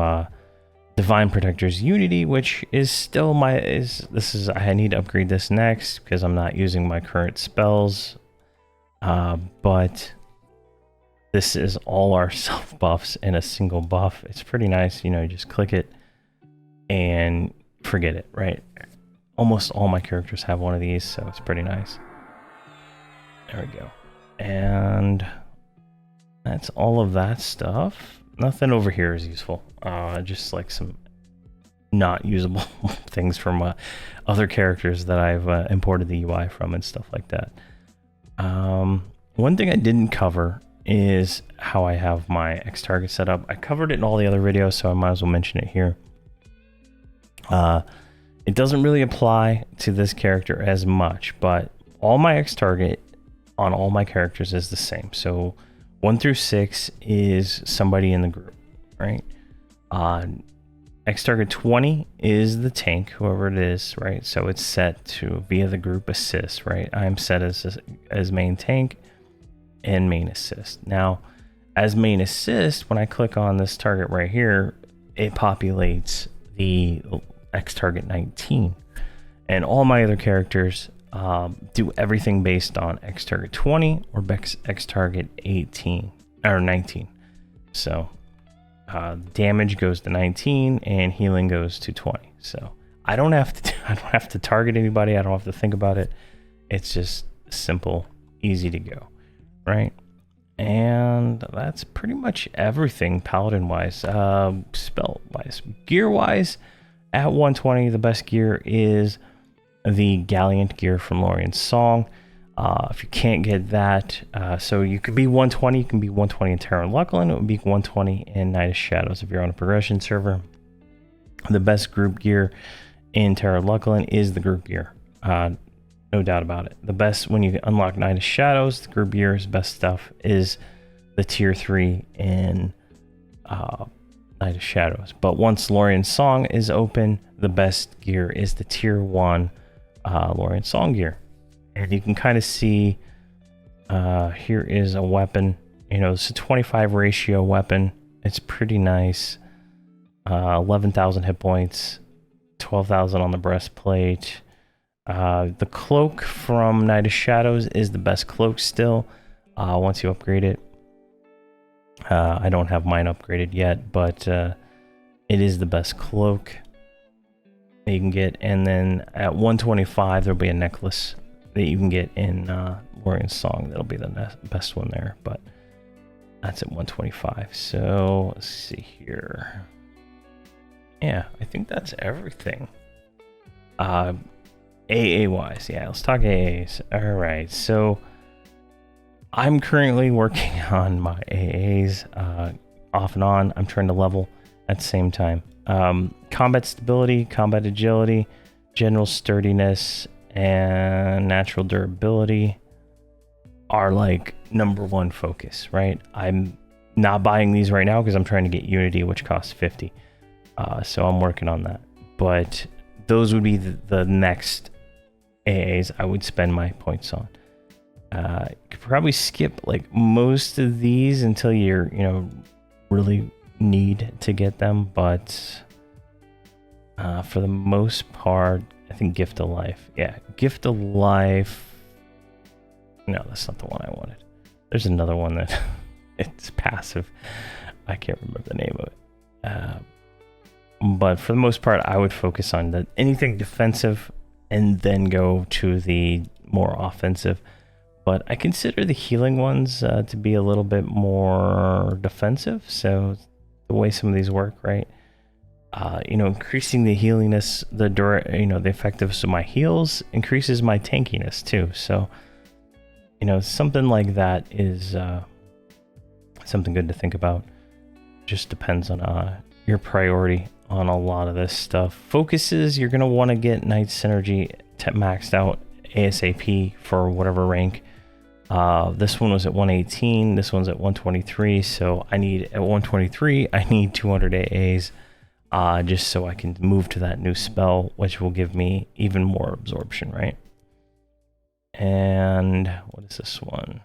Divine Protector's Unity, which is still I need to upgrade this next because I'm not using my current spells, but this is all our self buffs in a single buff. It's pretty nice. You just click it and forget it, right? Almost all my characters have one of these, so it's pretty nice. There we go. And that's all of that stuff. Nothing over here is useful. Just like some not usable things from other characters that I've imported the UI from and stuff like that. One thing I didn't cover is how I have my X target set up. I covered it in all the other videos, so I might as well mention it here. It doesn't really apply to this character as much, but all my X target on all my characters is the same. So 1 through 6 is somebody in the group, right? X target 20 is the tank, whoever it is, right? So it's set to via the group assist, right? I'm set as main tank and main assist. Now, as main assist, when I click on this target right here, it populates the X target 19, and all my other characters do everything based on X target 20 or X target 18 or 19. So damage goes to 19 and healing goes to 20. So I don't have to target anybody. I don't have to think about it. It's just simple, easy to go, right? And And that's pretty much everything Paladin-wise. Spell-wise. Gear-wise, at 120, the best gear is the Gallant gear from Lorien's Song. If you can't get that, so you could be 120, you can be 120 in Terra Lucklin, it would be 120 in Night of Shadows if you're on a progression server. The best group gear in Terra Lucklin is the group gear. No doubt about it. The best when you unlock Night of Shadows, the group gear's best stuff is the tier 3 in Night of Shadows. But once Lorien's Song is open, the best gear is the tier 1 Lorien's Song gear. And you can kind of see here is a weapon. You know, it's a 25 ratio weapon. It's pretty nice. 11,000 hit points, 12,000 on the breastplate. The cloak from Night of Shadows is the best cloak still, once you upgrade it. I don't have mine upgraded yet, but it is the best cloak that you can get. And then at 125, there'll be a necklace that you can get in Lorien's Song. That'll be the best one there, but that's at 125. So let's see here. Yeah, I think that's everything. AA wise, yeah, let's talk AAs. All right, so I'm currently working on my AAs off and on. I'm trying to level at the same time. Combat stability, combat agility, general sturdiness, and natural durability are like #1 focus, right? I'm not buying these right now because I'm trying to get Unity, which costs 50. So I'm working on that. But those would be the next AAs I would spend my points on. You could probably skip like most of these until you're, you know, really need to get them. But for the most part, I think Gift of Life. Yeah, Gift of Life. No, that's not the one I wanted. There's another one that it's passive. I can't remember the name of it. But for the most part, I would focus on anything defensive and then go to the more offensive. But I consider the healing ones to be a little bit more defensive. So the way some of these work, right? You know, increasing the healiness, the effectiveness of my heals increases my tankiness too. So, you know, something like that is something good to think about. Just depends on your priority on a lot of this stuff. Focuses, you're going to want to get Night Synergy maxed out ASAP for whatever rank. This one was at 118, this one's at 123, so at 123, I need 200 AAs just so I can move to that new spell, which will give me even more absorption, right? And what is this one?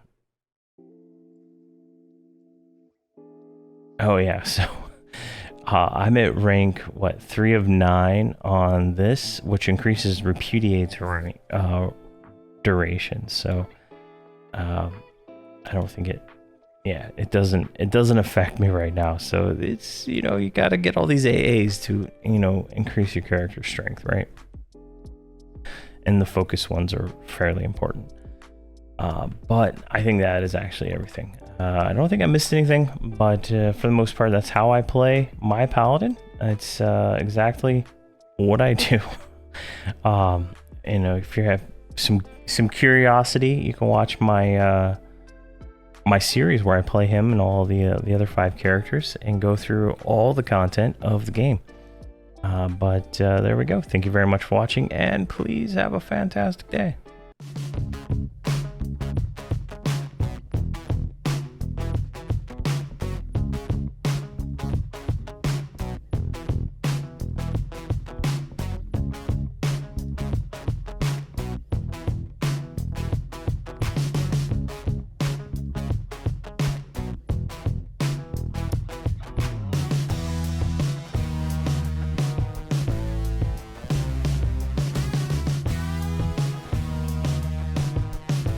Oh yeah, so I'm at rank, 3 of 9 on this, which increases Repudiate's duration. So I don't think it doesn't affect me right now. So it's, you know, you got to get all these AAs to, you know, increase your character strength, right? And the focus ones are fairly important. But I think that is actually everything. I don't think I missed anything, but for the most part, that's how I play my Paladin. It's exactly what I do. You know, if you have some curiosity, you can watch my my series where I play him and all the other 5 characters and go through all the content of the game. But there we go. Thank you very much for watching, and please have a fantastic day.